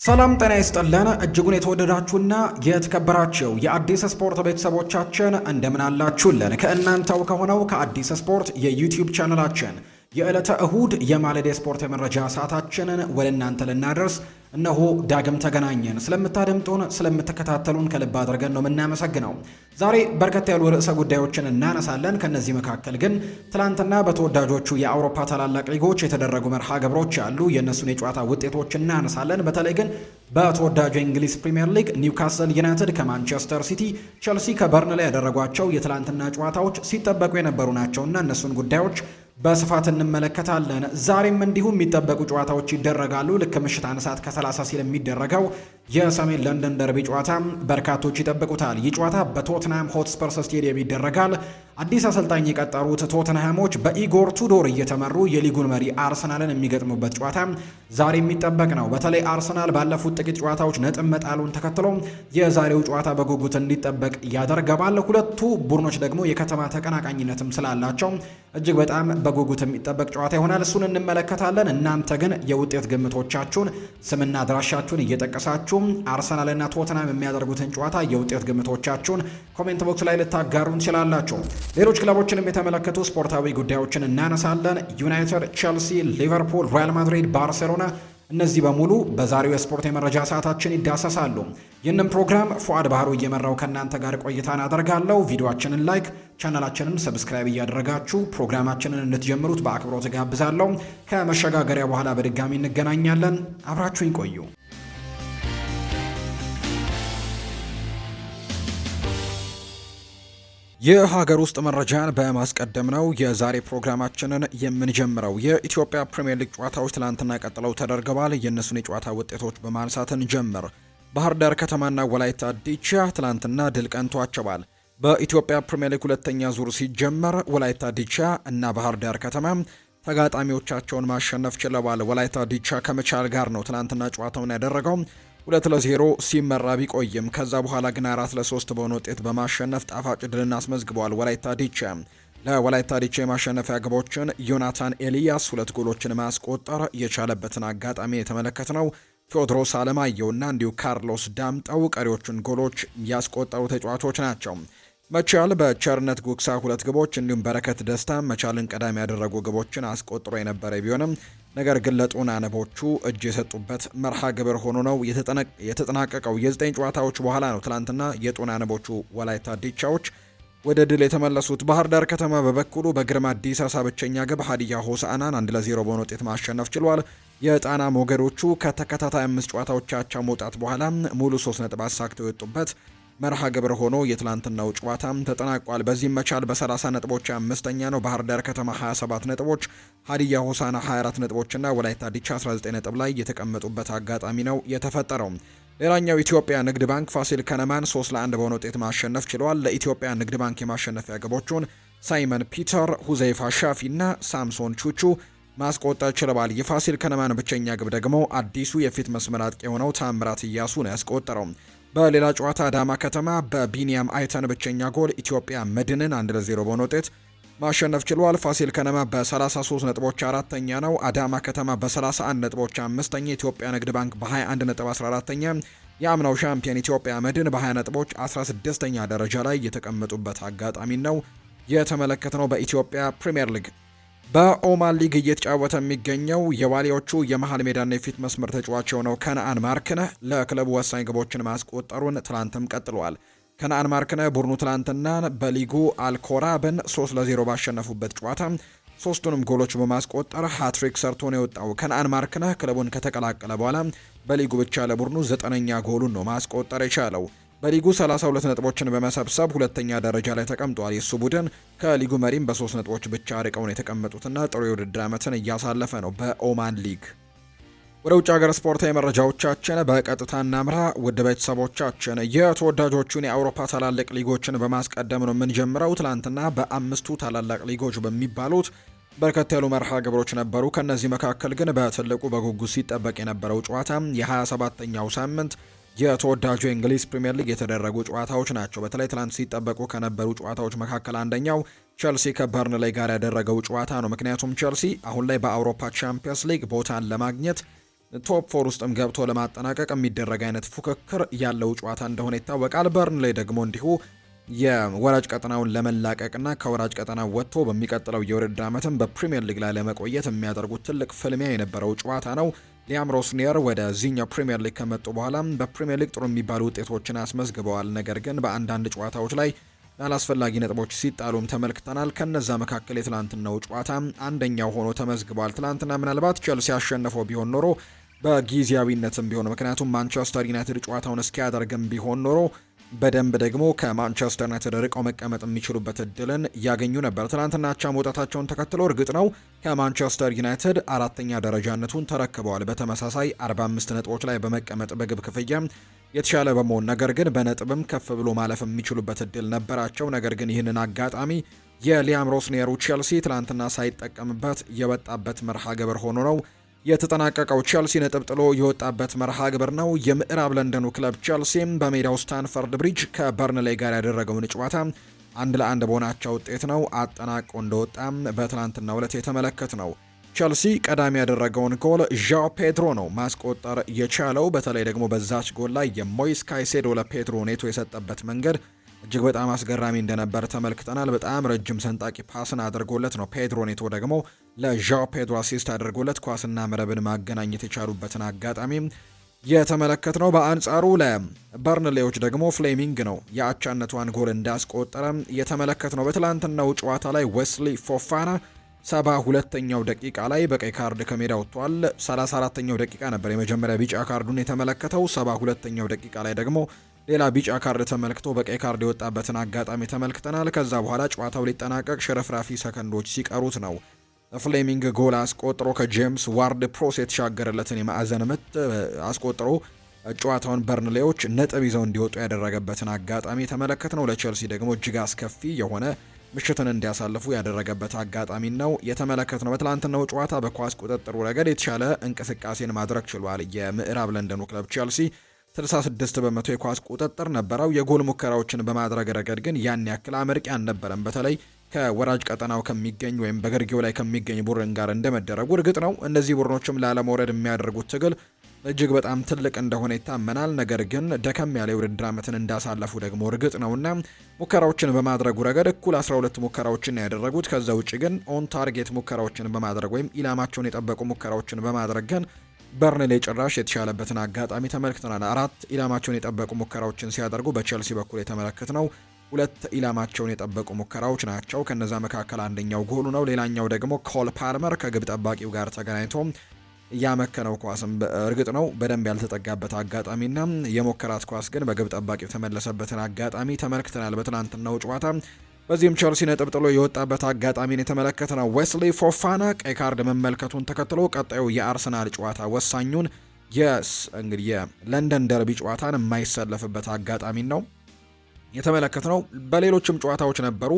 ሰላም ጤና ይስጥልን እጅጉን የተወደዳችሁና የተከበራችሁ የአዲስ ስፖርት ቤተሰቦቻችን እንደምን አላችሁልን? ከእናንተው ከሆነው ከአዲስ ስፖርት የዩቲዩብ ቻናላችን የዕለተ እሁድ የማለዳ ስፖርት የመረጃ ሰዓታችንን ወደ እናንተ ልናደርስ እነሆ ዳግም ተገናኘን። ስለምታደምጡን ስለምትከታተሉን ከልብ አድርገን ነው የምናመሰግነው። ዛሬ በርከት ያሉ ርዕሰ ጉዳዮችን እናነሳለን። ከነዚህ መካከል ግን ትላንትና በተወዳጆቹ የአውሮፓ ታላላቅ ሊጎች የተደረጉ መርሃ ግብሮች አሉ። የእነሱን የጨዋታ ውጤቶች እናነሳለን። በተለይ ግን በተወዳጁ የእንግሊዝ ፕሪምየር ሊግ ኒውካስል ዩናይትድ ከማንቸስተር ሲቲ፣ ቸልሲ ከበርንሊ ያደረጓቸው የትላንትና ጨዋታዎች ሲጠበቁ የነበሩ ናቸውና እነሱን ጉዳዮች በስፋት እንመለከታለን። ዛሬም እንዲሁ የሚጠበቁ ጨዋታዎች ይደረጋሉ። ልክ ምሽት 1 ሰዓት ከ30 ሲል የሚደረገው የሰሜን ለንደን ደርቢ ጨዋታ በርካቶች ይጠብቁታል። ይህ ጨዋታ በቶትንሃም ሆትስፐርስ ስቴዲየም ይደረጋል። አዲስ አሰልጣኝ የቀጠሩት ቶትንሃሞች በኢጎር ቱዶር እየተመሩ የሊጉን መሪ አርሰናልን የሚገጥሙበት ጨዋታ ዛሬ የሚጠበቅ ነው። በተለይ አርሰናል ባለፉት ጥቂት ጨዋታዎች ነጥብ መጣሉን ተከትሎ የዛሬው ጨዋታ በጉጉት እንዲጠበቅ ያደርገዋል። ሁለቱ ቡድኖች ደግሞ የከተማ ተቀናቃኝነትም ስላላቸው እጅግ በጣም በጉጉት የሚጠበቅ ጨዋታ ይሆናል። እሱን እንመለከታለን። እናንተ ግን የውጤት ግምቶቻችሁን ስምና አድራሻችሁን እየጠቀሳችሁ አርሰናልና ቶተንሃም የሚያደርጉትን ጨዋታ የውጤት ግምቶቻችሁን ኮሜንት ቦክስ ላይ ልታጋሩን ትችላላችሁ። ሌሎች ክለቦችንም የተመለከቱ ስፖርታዊ ጉዳዮችን እናነሳለን። ዩናይትድ፣ ቼልሲ፣ ሊቨርፑል፣ ሪያል ማድሪድ፣ ባርሴሎና እነዚህ በሙሉ በዛሬው የስፖርት የመረጃ ሰዓታችን ይዳሰሳሉ። ይህንን ፕሮግራም ፉአድ ባህሩ እየመራው ከእናንተ ጋር ቆይታን አደርጋለሁ። ቪዲዮአችንን ላይክ፣ ቻናላችንን ሰብስክራይብ እያደረጋችሁ ፕሮግራማችንን እንድትጀምሩት በአክብሮት ጋብዛለሁ። ከመሸጋገሪያ በኋላ በድጋሚ እንገናኛለን። አብራችሁኝ ቆዩ። የሀገር ውስጥ መረጃን በማስቀደም ነው የዛሬ ፕሮግራማችንን የምንጀምረው። የኢትዮጵያ ፕሪሚየር ሊግ ጨዋታዎች ትላንትና ቀጥለው ተደርገዋል። የእነሱን የጨዋታ ውጤቶች በማንሳትን ጀምር። ባህር ዳር ከተማና ወላይታ ዲቻ ትላንትና ድል ቀንቷቸዋል። በኢትዮጵያ ፕሪሚየር ሊግ ሁለተኛ ዙር ሲጀመር ወላይታ ዲቻ እና ባህር ዳር ከተማ ተጋጣሚዎቻቸውን ማሸነፍ ችለዋል። ወላይታ ዲቻ ከመቻል ጋር ነው ትላንትና ጨዋታውን ያደረገው 2-0 ሲመራ ቢቆይም ከዛ በኋላ ግን 4-3 በሆነ ውጤት በማሸነፍ ጣፋጭ ድልን አስመዝግበዋል። ወላይታ ዲቻ ለወላይታ ዲቻ የማሸነፊያ ግቦችን ዮናታን ኤልያስ 2 ጎሎችን ማስቆጠር የቻለበትን አጋጣሚ የተመለከትነው ቴዎድሮስ አለማየሁና እንዲሁ ካርሎስ ዳምጠው ቀሪዎቹን ጎሎች ያስቆጠሩ ተጫዋቾች ናቸው። መቻል በቸርነት ጉክሳ 2 ግቦች እንዲሁም በረከት ደስታ መቻልን ቀዳሚ ያደረጉ ግቦችን አስቆጥሮ የነበረ ቢሆንም ነገር ግን ለጦና ንቦቹ እጅ የሰጡበት መርሃ ግብር ሆኖ ነው የተጠናቀቀው። የ9 ጨዋታዎች በኋላ ነው ትላንትና የጦና ንቦቹ ወላይታ ዲቻዎች ወደ ድል የተመለሱት። ባህር ዳር ከተማ በበኩሉ በግርማ ዲሳሳ ብቸኛ ግብ ሀዲያ ሆሳዕናን 1-0 በሆነ ውጤት ማሸነፍ ችሏል። የጣና ሞገዶቹ ከተከታታይ 5 ጨዋታዎቻቸው መውጣት በኋላ ሙሉ 3 ነጥብ አሳክተው የወጡበት መርሃ ግብር ሆኖ የትላንትናው ጨዋታም ተጠናቋል። በዚህም መቻል በ30 ነጥቦች አምስተኛ ነው። ባህር ዳር ከተማ 27 ነጥቦች፣ ሀዲያ ሆሳዕና 24 ነጥቦችና ወላይታ ዲቻ 19 ነጥብ ላይ የተቀመጡበት አጋጣሚ ነው የተፈጠረው። ሌላኛው ኢትዮጵያ ንግድ ባንክ ፋሲል ከነማን 3-1 በሆነ ውጤት ማሸነፍ ችለዋል። ለኢትዮጵያ ንግድ ባንክ የማሸነፊያ ግቦቹን ሳይመን ፒተር፣ ሁዘይፋ ሻፊ እና ሳምሶን ቹቹ ማስቆጠር ችለዋል። የፋሲል ከነማን ብቸኛ ግብ ደግሞ አዲሱ የፊት መስመር አጥቂ የሆነው ታምራት እያሱ ነው ያስቆጠረው። በሌላ ጨዋታ አዳማ ከተማ በቢኒያም አይተን ብቸኛ ጎል ኢትዮጵያ መድንን 1-0 በሆነ ውጤት ማሸነፍ ችሏል። ፋሲል ከነማ በ33 ነጥቦች አራተኛ ነው። አዳማ ከተማ በ31 ነጥቦች አምስተኛ፣ ኢትዮጵያ ንግድ ባንክ በ21 ነጥብ 14ተኛ፣ የአምናው ሻምፒዮን ኢትዮጵያ መድን በ20 ነጥቦች 16ኛ ደረጃ ላይ የተቀመጡበት አጋጣሚ ነው የተመለከትነው። በኢትዮጵያ ፕሪሚየር ሊግ በኦማን ሊግ እየተጫወተ የሚገኘው የዋሊያዎቹ የመሃል ሜዳና የፊት መስመር ተጫዋች የሆነው ከነአን ማርክነህ ለክለቡ ወሳኝ ግቦችን ማስቆጠሩን ትላንትም ቀጥሏል። ከነአን ማርክነህ ቡድኑ ትላንትና በሊጉ አልኮራብን 3-0 ባሸነፉበት ጨዋታ 3ቱንም ጎሎች በማስቆጠር ሃትሪክ ሰርቶ ነው የወጣው። ከነአን ማርክነህ ክለቡን ከተቀላቀለ በኋላ በሊጉ ብቻ ለቡድኑ 9ኛ ጎሉን ነው ማስቆጠር የቻለው። በሊጉ 32 ነጥቦችን በመሰብሰብ ሁለተኛ ደረጃ ላይ ተቀምጧል። የሱ ቡድን ከሊጉ መሪም በ3 ነጥቦች ብቻ ርቀውን የተቀመጡትና ጥሩ የውድድር ዓመትን እያሳለፈ ነው በኦማን ሊግ። ወደ ውጭ ሀገር ስፖርታዊ መረጃዎቻችን በቀጥታ እናምራ። ውድ ቤተሰቦቻችን የተወዳጆቹን የአውሮፓ ታላላቅ ሊጎችን በማስቀደም ነው የምንጀምረው። ትላንትና በ5ቱ ታላላቅ ሊጎች በሚባሉት በርከት ያሉ መርሃ ግብሮች ነበሩ። ከነዚህ መካከል ግን በትልቁ በጉጉት ሲጠበቅ የነበረው ጨዋታ የ27ኛው ሳምንት የተወዳጁ የእንግሊዝ ፕሪምየር ሊግ የተደረጉ ጨዋታዎች ናቸው። በተለይ ትላንት ሲጠበቁ ከነበሩ ጨዋታዎች መካከል አንደኛው ቸልሲ ከበርንሌ ጋር ያደረገው ጨዋታ ነው። ምክንያቱም ቸልሲ አሁን ላይ በአውሮፓ ቻምፒየንስ ሊግ ቦታን ለማግኘት ቶፕ 4 ውስጥም ገብቶ ለማጠናቀቅ የሚደረግ አይነት ፉክክር ያለው ጨዋታ እንደሆነ ይታወቃል። በርንሌይ ደግሞ እንዲሁ የወራጅ ቀጠናውን ለመላቀቅና ከወራጅ ቀጠና ወጥቶ በሚቀጥለው የውድድር ዓመትም በፕሪሚየር ሊግ ላይ ለመቆየት የሚያደርጉት ትልቅ ፍልሚያ የነበረው ጨዋታ ነው። ሊያም ሮስኒየር ወደዚህኛው ፕሪሚየር ሊግ ከመጡ በኋላ በፕሪሚየር ሊግ ጥሩ የሚባሉ ውጤቶችን አስመዝግበዋል። ነገር ግን በአንዳንድ ጨዋታዎች ላይ ያላስፈላጊ ነጥቦች ሲጣሉም ተመልክተናል። ከነዛ መካከል የትላንትናው ጨዋታ አንደኛው ሆኖ ተመዝግቧል። ትላንትና ምናልባት ቸልሲ አሸንፈው ቢሆን ኖሮ በጊዜያዊነትም ቢሆን ምክንያቱም ማንቸስተር ዩናይትድ ጨዋታውን እስኪያደርግም ቢሆን ኖሮ በደንብ ደግሞ ከማንቸስተር ዩናይትድ ርቀው መቀመጥ የሚችሉበት እድልን ያገኙ ነበር። ትናንትና አቻ መውጣታቸውን ተከትሎ እርግጥ ነው ከማንቸስተር ዩናይትድ አራተኛ ደረጃነቱን ተረክበዋል። በተመሳሳይ 45 ነጥቦች ላይ በመቀመጥ በግብ ክፍያ የተሻለ በመሆን ነገር ግን በነጥብም ከፍ ብሎ ማለፍ የሚችሉበት እድል ነበራቸው። ነገር ግን ይህንን አጋጣሚ የሊያም ሮስኒየሩ ቼልሲ ትናንትና ሳይጠቀምበት የወጣበት መርሃ ግብር ሆኖ ነው የተጠናቀቀው። ቼልሲ ነጥብ ጥሎ የወጣበት መርሃ ግብር ነው። የምዕራብ ለንደኑ ክለብ ቼልሲም በሜዳው ስታንፈርድ ብሪጅ ከበርንሌይ ጋር ያደረገውን ጨዋታ 1-1 በሆናቸው ውጤት ነው አጠናቆ እንደወጣም በትናንትናው ዕለት የተመለከት ነው። ቼልሲ ቀዳሚ ያደረገውን ጎል ዣኦ ፔድሮ ነው ማስቆጠር የቻለው። በተለይ ደግሞ በዛች ጎል ላይ የሞይስ ካይሴዶ ለፔድሮ ኔቶ የሰጠበት መንገድ እጅግ በጣም አስገራሚ እንደነበር ተመልክተናል። በጣም ረጅም ሰንጣቂ ፓስን አድርጎለት ነው ፔድሮ ኔቶ ደግሞ ለዣኦ ፔድሮ አሲስት አድርጎለት ኳስና መረብን ማገናኘት የቻሉበትን አጋጣሚ የተመለከት ነው። በአንጻሩ ለበርንሌዎች ደግሞ ፍሌሚንግ ነው የአቻነቷን ጎል እንዳስቆጠረ የተመለከት ነው። በትላንትናው ጨዋታ ላይ ዌስሊ ፎፋና 72ኛው ደቂቃ ላይ በቀይ ካርድ ከሜዳ ወጥቷል። 34ኛው ደቂቃ ነበር የመጀመሪያ ቢጫ ካርዱን የተመለከተው። 72ኛው ደቂቃ ላይ ደግሞ ሌላ ቢጫ ካርድ ተመልክቶ በቀይ ካርድ የወጣበትን አጋጣሚ ተመልክተናል። ከዛ በኋላ ጨዋታው ሊጠናቀቅ ሽርፍራፊ ሰከንዶች ሲቀሩት ነው ፍሌሚንግ ጎል አስቆጥሮ ከጄምስ ዋርድ ፕሮስ የተሻገረለትን የማዕዘን ምት አስቆጥሮ ጨዋታውን በርንሌዎች ነጥብ ይዘው እንዲወጡ ያደረገበትን አጋጣሚ ተመለከት ነው። ለቼልሲ ደግሞ እጅግ አስከፊ የሆነ ምሽትን እንዲያሳልፉ ያደረገበት አጋጣሚ ነው የተመለከት ነው። በትላንትናው ጨዋታ በኳስ ቁጥጥሩ ረገድ የተሻለ እንቅስቃሴን ማድረግ ችሏል። የምዕራብ ለንደኑ ክለብ ቼልሲ 66 በመቶ የኳስ ቁጥጥር ነበረው። የጎል ሙከራዎችን በማድረግ ረገድ ግን ያን ያክል አመርቂ አልነበረም። በተለይ ከወራጅ ቀጠናው ከሚገኝ ወይም በግርጌው ላይ ከሚገኝ ቡድን ጋር እንደመደረጉ እርግጥ ነው እነዚህ ቡድኖችም ላለመውረድ የሚያደርጉት ትግል እጅግ በጣም ትልቅ እንደሆነ ይታመናል። ነገር ግን ደከም ያለ የውድድር ዓመትን እንዳሳለፉ ደግሞ እርግጥ ነውና ሙከራዎችን በማድረጉ ረገድ እኩል 12 ሙከራዎችን ያደረጉት። ከዛ ውጭ ግን ኦን ታርጌት ሙከራዎችን በማድረግ ወይም ኢላማቸውን የጠበቁ ሙከራዎችን በማድረግ ግን በርንሌይ ጭራሽ የተሻለበትን አጋጣሚ ተመልክተናል። 4 ኢላማቸውን የጠበቁ ሙከራዎችን ሲያደርጉ በቼልሲ በኩል የተመለከት ነው 2 ኢላማቸውን የጠበቁ ሙከራዎች ናቸው። ከነዛ መካከል አንደኛው ጎሉ ነው። ሌላኛው ደግሞ ኮል ፓልመር ከግብ ጠባቂው ጋር ተገናኝቶ ያመከነው ኳስም እርግጥ ነው በደንብ ያልተጠጋበት አጋጣሚና የሞከራት ኳስ ግን በግብ ጠባቂው ተመለሰበትን አጋጣሚ ተመልክተናል በትናንትናው ጨዋታ። በዚህም ቸልሲ ነጥብ ጥሎ የወጣበት አጋጣሚን የተመለከተነው ዌስሊ ፎፋና ቀይ ካርድ መመልከቱን ተከትሎ ቀጣዩ የአርሰናል ጨዋታ ወሳኙን እንግዲህ የለንደን ደርቢ ጨዋታን የማይሰለፍበት አጋጣሚ ነው የተመለከተነው። በሌሎችም ጨዋታዎች ነበሩ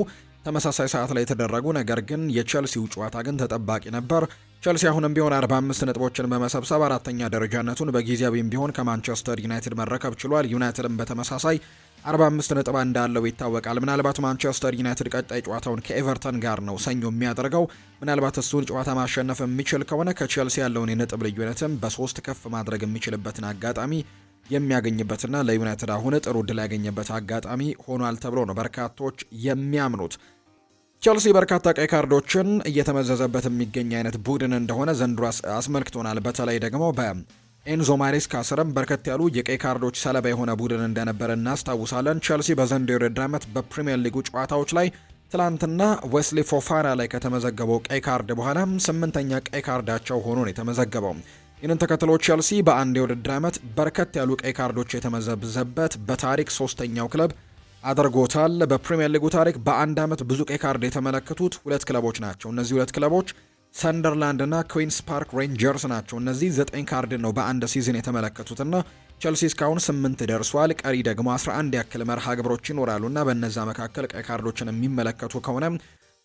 ተመሳሳይ ሰዓት ላይ የተደረጉ፣ ነገር ግን የቸልሲው ጨዋታ ግን ተጠባቂ ነበር። ቸልሲ አሁንም ቢሆን 45 ነጥቦችን በመሰብሰብ አራተኛ ደረጃነቱን በጊዜያዊም ቢሆን ከማንቸስተር ዩናይትድ መረከብ ችሏል። ዩናይትድም በተመሳሳይ 45 ነጥብ እንዳለው ይታወቃል። ምናልባት ማንቸስተር ዩናይትድ ቀጣይ ጨዋታውን ከኤቨርተን ጋር ነው ሰኞ የሚያደርገው። ምናልባት እሱን ጨዋታ ማሸነፍ የሚችል ከሆነ ከቸልሲ ያለውን የነጥብ ልዩነትም በ3 ከፍ ማድረግ የሚችልበትን አጋጣሚ የሚያገኝበትና ለዩናይትድ አሁን ጥሩ ድል ያገኘበት አጋጣሚ ሆኗል ተብሎ ነው በርካቶች የሚያምኑት። ቸልሲ በርካታ ቀይ ካርዶችን እየተመዘዘበት የሚገኝ አይነት ቡድን እንደሆነ ዘንድሮ አስመልክቶናል። በተለይ ደግሞ በኤንዞ ማሬስካ ስርም በርከት ያሉ የቀይ ካርዶች ሰለባ የሆነ ቡድን እንደነበረ እናስታውሳለን። ቸልሲ በዘንድሮው የውድድር ዓመት በፕሪሚየር ሊጉ ጨዋታዎች ላይ ትላንትና ዌስሊ ፎፋና ላይ ከተመዘገበው ቀይ ካርድ በኋላ 8ኛ ቀይ ካርዳቸው ሆኖ ነው የተመዘገበው። ይህንን ተከትሎ ቸልሲ በአንድ የውድድር ዓመት በርከት ያሉ ቀይ ካርዶች የተመዘዘበት በታሪክ 3ኛው ክለብ አድርጎታል። በፕሪሚየር ሊጉ ታሪክ በአንድ ዓመት ብዙ ቀይ ካርድ የተመለከቱት 2 ክለቦች ናቸው። እነዚህ 2 ክለቦች ሰንደርላንድ እና ኩዊንስ ፓርክ ሬንጀርስ ናቸው። እነዚህ 9 ካርድ ነው በአንድ ሲዝን የተመለከቱትና ቸልሲ እስካሁን 8 ደርሷል። ቀሪ ደግሞ 11 ያክል መርሃ ግብሮች ይኖራሉና በእነዛ መካከል ቀይ ካርዶችን የሚመለከቱ ከሆነ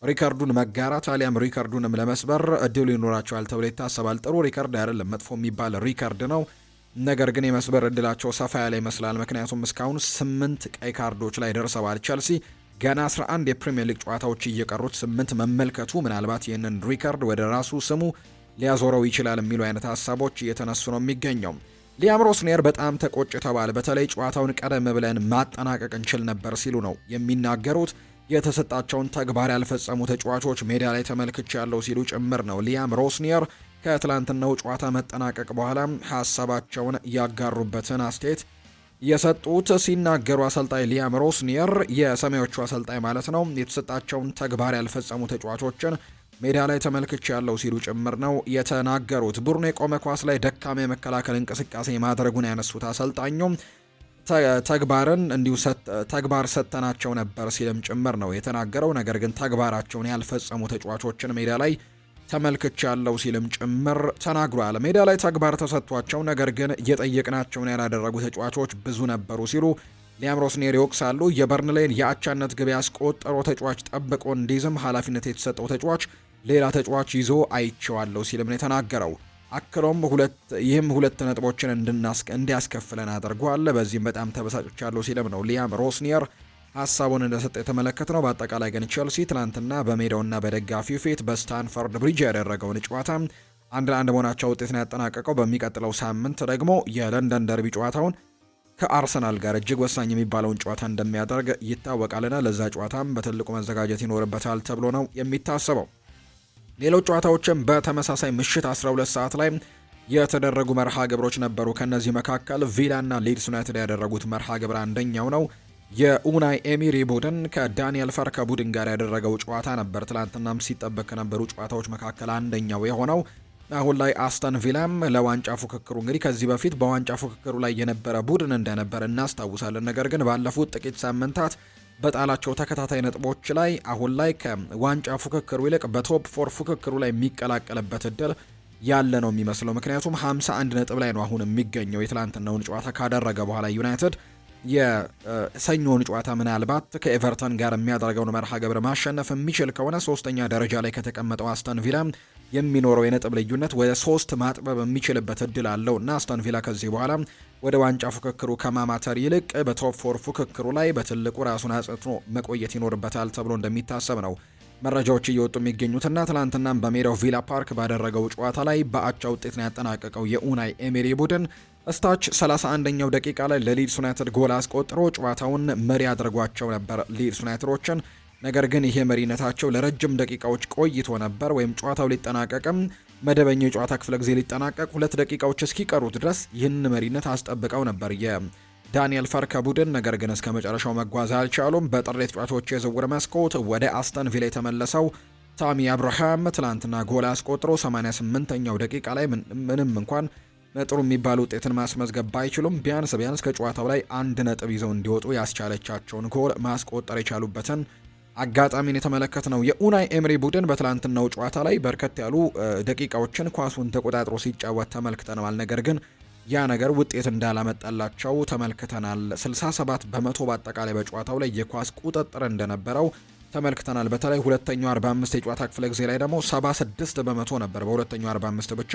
ሪካርዱን መጋራት አሊያም ሪካርዱንም ለመስበር እድሉ ይኖራቸዋል ተብሎ ይታሰባል። ጥሩ ሪካርድ አይደለም፣ መጥፎ የሚባል ሪካርድ ነው። ነገር ግን የመስበር እድላቸው ሰፋ ያለ ይመስላል። ምክንያቱም እስካሁን 8 ቀይ ካርዶች ላይ ደርሰዋል። ቸልሲ ገና 11 የፕሪሚየር ሊግ ጨዋታዎች እየቀሩት 8 መመልከቱ ምናልባት ይህንን ሪካርድ ወደ ራሱ ስሙ ሊያዞረው ይችላል የሚሉ አይነት ሀሳቦች እየተነሱ ነው የሚገኘው። ሊያም ሮስኒየር በጣም ተቆጭተዋል። በተለይ ጨዋታውን ቀደም ብለን ማጠናቀቅ እንችል ነበር ሲሉ ነው የሚናገሩት። የተሰጣቸውን ተግባር ያልፈጸሙ ተጫዋቾች ሜዳ ላይ ተመልክቻለሁ ሲሉ ጭምር ነው ሊያም ሮስኒየር ከትላንትናው ጨዋታ መጠናቀቅ በኋላ ሀሳባቸውን ያጋሩበትን አስተያየት የሰጡት። ሲናገሩ አሰልጣኝ ሊያም ሮስኒየር የሰማዮቹ አሰልጣኝ ማለት ነው የተሰጣቸውን ተግባር ያልፈጸሙ ተጫዋቾችን ሜዳ ላይ ተመልክቻለሁ ሲሉ ጭምር ነው የተናገሩት። ቡድኑ የቆመ ኳስ ላይ ደካማ የመከላከል እንቅስቃሴ ማድረጉን ያነሱት አሰልጣኙም ተግባርን እንዲሁ ተግባር ሰጥተናቸው ነበር ሲልም ጭምር ነው የተናገረው። ነገር ግን ተግባራቸውን ያልፈጸሙ ተጫዋቾችን ሜዳ ላይ ተመልክቻለሁ ሲልም ጭምር ተናግሯል። ሜዳ ላይ ተግባር ተሰጥቷቸው ነገር ግን እየጠየቅናቸውን ያላደረጉ ተጫዋቾች ብዙ ነበሩ ሲሉ ሊያም ሮስኒየር ይወቅሳሉ። የበርንሌን የአቻነት ግብ ያስቆጠረው ተጫዋች ጠብቆ እንዲዝም ኃላፊነት የተሰጠው ተጫዋች ሌላ ተጫዋች ይዞ አይቼዋለሁ ሲልም ነው የተናገረው። አክሎም ይህም ሁለት ነጥቦችን እንዲያስከፍለን አድርጓል። በዚህም በጣም ተበሳጭቻለሁ ሲልም ነው ሊያም ሮስኒየር ሀሳቡን እንደሰጠ የተመለከተ ነው። በአጠቃላይ ግን ቼልሲ ትናንትና በሜዳውና በደጋፊው ፊት በስታንፈርድ ብሪጅ ያደረገውን ጨዋታ 1-1 መሆናቸው ውጤትን ያጠናቀቀው። በሚቀጥለው ሳምንት ደግሞ የለንደን ደርቢ ጨዋታውን ከአርሰናል ጋር እጅግ ወሳኝ የሚባለውን ጨዋታ እንደሚያደርግ ይታወቃልና ለዛ ጨዋታም በትልቁ መዘጋጀት ይኖርበታል ተብሎ ነው የሚታሰበው። ሌሎች ጨዋታዎችም በተመሳሳይ ምሽት 12 ሰዓት ላይ የተደረጉ መርሃ ግብሮች ነበሩ። ከነዚህ መካከል ቪላና ሊድስ ዩናይትድ ያደረጉት መርሃ ግብር አንደኛው ነው። የኡናይ ኤሚሪ ቡድን ከዳንኤል ፈርከ ቡድን ጋር ያደረገው ጨዋታ ነበር። ትላንትናም ሲጠበቅ ከነበሩ ጨዋታዎች መካከል አንደኛው የሆነው። አሁን ላይ አስተን ቪላም ለዋንጫ ፉክክሩ እንግዲህ ከዚህ በፊት በዋንጫ ፉክክሩ ላይ የነበረ ቡድን እንደነበር እናስታውሳለን። ነገር ግን ባለፉት ጥቂት ሳምንታት በጣላቸው ተከታታይ ነጥቦች ላይ አሁን ላይ ከዋንጫ ፉክክሩ ይልቅ በቶፕ 4 ፉክክሩ ላይ የሚቀላቀልበት እድል ያለ ነው የሚመስለው። ምክንያቱም 51 ነጥብ ላይ ነው አሁን የሚገኘው። የትላንትናውን ጨዋታ ካደረገ በኋላ ዩናይትድ የሰኞውን ጨዋታ ምናልባት ከኤቨርተን ጋር የሚያደርገውን መርሃ ግብር ማሸነፍ የሚችል ከሆነ ሶስተኛ ደረጃ ላይ ከተቀመጠው አስተን ቪላ የሚኖረው የነጥብ ልዩነት ወደ 3 ማጥበብ የሚችልበት እድል አለው እና አስተን ቪላ ከዚህ በኋላ ወደ ዋንጫ ፉክክሩ ከማማተር ይልቅ በቶፕ 4 ፉክክሩ ላይ በትልቁ ራሱን አጽንቶ መቆየት ይኖርበታል ተብሎ እንደሚታሰብ ነው መረጃዎች እየወጡ የሚገኙትና ትናንትናም በሜዳው ቪላ ፓርክ ባደረገው ጨዋታ ላይ በአቻ ውጤት ነው ያጠናቀቀው። የኡናይ ኤሜሪ ቡድን እስታች 31ኛው ደቂቃ ላይ ለሊድስ ዩናይትድ ጎል አስቆጥሮ ጨዋታውን መሪ አድርጓቸው ነበር ሊድስ ዩናይትዶችን። ነገር ግን ይሄ መሪነታቸው ለረጅም ደቂቃዎች ቆይቶ ነበር። ወይም ጨዋታው ሊጠናቀቅም መደበኛው የጨዋታ ክፍለ ጊዜ ሊጠናቀቅ 2 ደቂቃዎች እስኪቀሩት ድረስ ይህን መሪነት አስጠብቀው ነበር የዳንኤል ፈርከ ቡድን። ነገር ግን እስከ መጨረሻው መጓዝ አልቻሉም። በጥር ተጫዋቾች የዝውውር መስኮት ወደ አስተን ቪላ የተመለሰው ታሚ አብርሃም ትላንትና ጎል አስቆጥሮ 88ኛው ደቂቃ ላይ ምንም እንኳን ጥሩ የሚባል ውጤትን ማስመዝገብ ባይችሉም ቢያንስ ከጨዋታው ላይ 1 ነጥብ ይዘው እንዲወጡ ያስቻለቻቸውን ጎል ማስቆጠር የቻሉበትን አጋጣሚን የተመለከት ነው። የኡናይ ኤምሪ ቡድን በትላንትናው ጨዋታ ላይ በርከት ያሉ ደቂቃዎችን ኳሱን ተቆጣጥሮ ሲጫወት ተመልክተናል። ነገር ግን ያ ነገር ውጤት እንዳላመጣላቸው ተመልክተናል። 67 በመቶ በአጠቃላይ በጨዋታው ላይ የኳስ ቁጥጥር እንደነበረው ተመልክተናል። በተለይ ሁለተኛው 45 የጨዋታ ክፍለ ጊዜ ላይ ደግሞ 76 በመቶ ነበር በሁለተኛው 45 ብቻ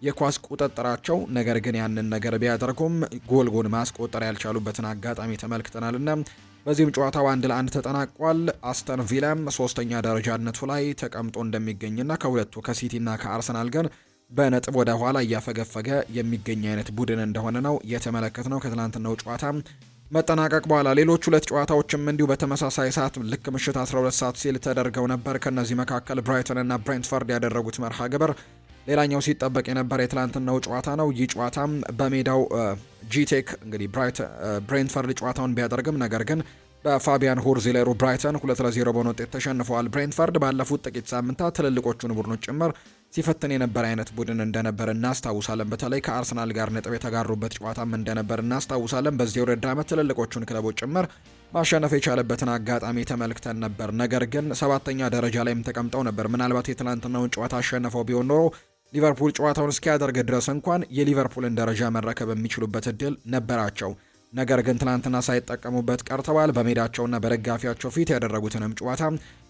የኳስ ቁጥጥራቸው። ነገር ግን ያንን ነገር ቢያደርጉም ጎል ማስቆጠር ያልቻሉበትን አጋጣሚ ተመልክተናልና በዚህም ጨዋታው 1-1 ተጠናቋል። አስተን ቪላም 3ኛ ደረጃነቱ ላይ ተቀምጦ እንደሚገኝና ከሁለቱ ከሲቲና ከአርሰናል ግን በነጥብ ወደ ኋላ እያፈገፈገ የሚገኝ አይነት ቡድን እንደሆነ ነው የተመለከትነው ከትላንትናው ጨዋታ መጠናቀቅ በኋላ። ሌሎች 2 ጨዋታዎችም እንዲሁ በተመሳሳይ ሰዓት ልክ ምሽት 12 ሰዓት ሲል ተደርገው ነበር። ከነዚህ መካከል ብራይተን እና ብሬንትፈርድ ያደረጉት መርሃ ግብር ሌላኛው ሲጠበቅ የነበረ የትላንትናው ጨዋታ ነው። ይህ ጨዋታም በሜዳው ጂቴክ እንግዲህ ብሬንትፈርድ ጨዋታውን ቢያደርግም ነገር ግን በፋቢያን ሁርዚሌሩ ብራይተን 2-0 በሆነ ውጤት ተሸንፈዋል። ብሬንትፈርድ ባለፉት ጥቂት ሳምንታት ትልልቆቹን ቡድኖች ጭምር ሲፈትን የነበረ አይነት ቡድን እንደነበር እናስታውሳለን። በተለይ ከአርሰናል ጋር ነጥብ የተጋሩበት ጨዋታም እንደነበር እናስታውሳለን። በዚህ የውድድር ዓመት ትልልቆቹን ክለቦች ጭምር ማሸነፍ የቻለበትን አጋጣሚ ተመልክተን ነበር። ነገር ግን 7ኛ ደረጃ ላይም ተቀምጠው ነበር። ምናልባት የትናንትናውን ጨዋታ አሸንፈው ቢሆን ኖሮ ሊቨርፑል ጨዋታውን እስኪያደርግ ድረስ እንኳን የሊቨርፑልን ደረጃ መረከብ የሚችሉበት እድል ነበራቸው። ነገር ግን ትናንትና ሳይጠቀሙበት ቀርተዋል። በሜዳቸውና በደጋፊያቸው ፊት ያደረጉትንም ጨዋታ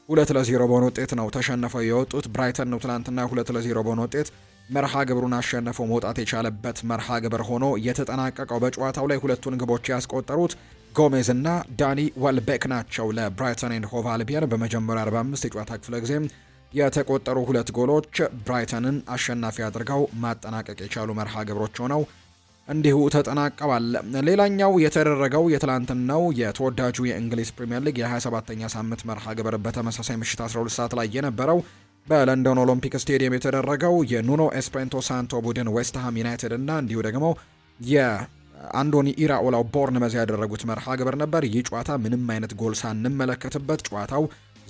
2-0 በሆነ ውጤት ነው ተሸንፈው የወጡት። ብራይተን ነው ትናንትና 2-0 በሆነ ውጤት መርሃ ግብሩን አሸንፈው መውጣት የቻለበት መርሃ ግብር ሆኖ የተጠናቀቀው። በጨዋታው ላይ 2ቱን ግቦች ያስቆጠሩት ጎሜዝ እና ዳኒ ወልቤክ ናቸው ለብራይተን ኤንድ ሆቭ አልቢዮን። በመጀመሪያ 45 የጨዋታ ክፍለ ጊዜ የተቆጠሩ 2 ጎሎች ብራይተንን አሸናፊ አድርገው ማጠናቀቅ የቻሉ መርሃ ግብሮች ሆነው እንዲሁ ተጠናቀዋል። ሌላኛው የተደረገው የትላንትናው የተወዳጁ የእንግሊዝ ፕሪምየር ሊግ የ27ኛ ሳምንት መርሃ ግብር በተመሳሳይ ምሽት 12 ሰዓት ላይ የነበረው በለንደን ኦሎምፒክ ስቴዲየም የተደረገው የኑኖ ኤስፕሬንቶ ሳንቶ ቡድን ዌስትሃም ዩናይትድ እና እንዲሁ ደግሞ የአንዶኒ ኢራኦላው ቦርንመዝ ያደረጉት መርሃ ግብር ነበር። ይህ ጨዋታ ምንም አይነት ጎል ሳንመለከትበት ጨዋታው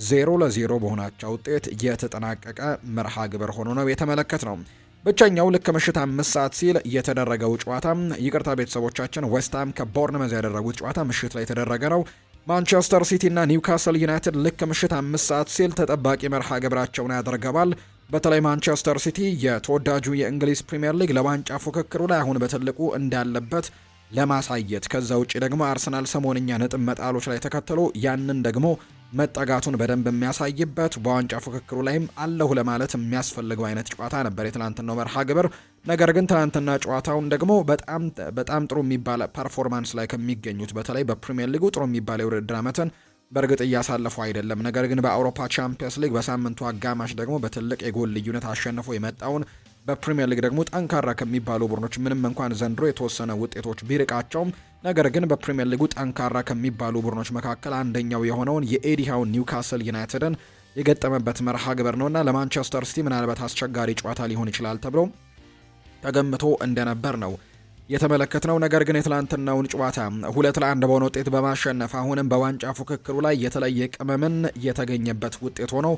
0-0 በሆናቸው ውጤት የተጠናቀቀ መርሃ ግብር ሆኖ ነው የተመለከት ነው። ብቸኛው ልክ ምሽት 5 ሰዓት ሲል የተደረገው ጨዋታ ይቅርታ ቤተሰቦቻችን፣ ዌስትሃም ከቦርንመዝ ያደረጉት ጨዋታ ምሽት ላይ የተደረገ ነው። ማንቸስተር ሲቲ እና ኒውካስል ዩናይትድ ልክ ምሽት 5 ሰዓት ሲል ተጠባቂ መርሃ ግብራቸውን ያደርገዋል። በተለይ ማንቸስተር ሲቲ የተወዳጁ የእንግሊዝ ፕሪምየር ሊግ ለዋንጫ ፉክክሩ ላይ አሁን በትልቁ እንዳለበት ለማሳየት ከዛ ውጪ ደግሞ አርሰናል ሰሞንኛ ነጥብ መጣሎች ላይ ተከትሎ ያንን ደግሞ መጠጋቱን በደንብ የሚያሳይበት በዋንጫ ፉክክሩ ላይም አለሁ ለማለት የሚያስፈልገው አይነት ጨዋታ ነበር የትላንትናው መርሃ ግብር። ነገር ግን ትላንትና ጨዋታውን ደግሞ በጣም ጥሩ የሚባል ፐርፎርማንስ ላይ ከሚገኙት በተለይ በፕሪሚየር ሊጉ ጥሩ የሚባል የውድድር ዓመትን በእርግጥ እያሳለፉ አይደለም። ነገር ግን በአውሮፓ ቻምፒየንስ ሊግ በሳምንቱ አጋማሽ ደግሞ በትልቅ የጎል ልዩነት አሸንፎ የመጣውን በፕሪሚየር ሊግ ደግሞ ጠንካራ ከሚባሉ ቡድኖች ምንም እንኳን ዘንድሮ የተወሰነ ውጤቶች ቢርቃቸውም ነገር ግን በፕሪሚየር ሊጉ ጠንካራ ከሚባሉ ቡድኖች መካከል አንደኛው የሆነውን የኤዲሃው ኒውካስል ዩናይትድን የገጠመበት መርሃ ግብር ነውና ለማንቸስተር ሲቲ ምናልባት አስቸጋሪ ጨዋታ ሊሆን ይችላል ተብሎ ተገምቶ እንደነበር ነው የተመለከትነው። ነገር ግን የትላንትናውን ጨዋታ 2-1 በሆነ ውጤት በማሸነፍ አሁንም በዋንጫ ፉክክሩ ላይ የተለየ ቅመምን የተገኘበት ውጤት ሆኖ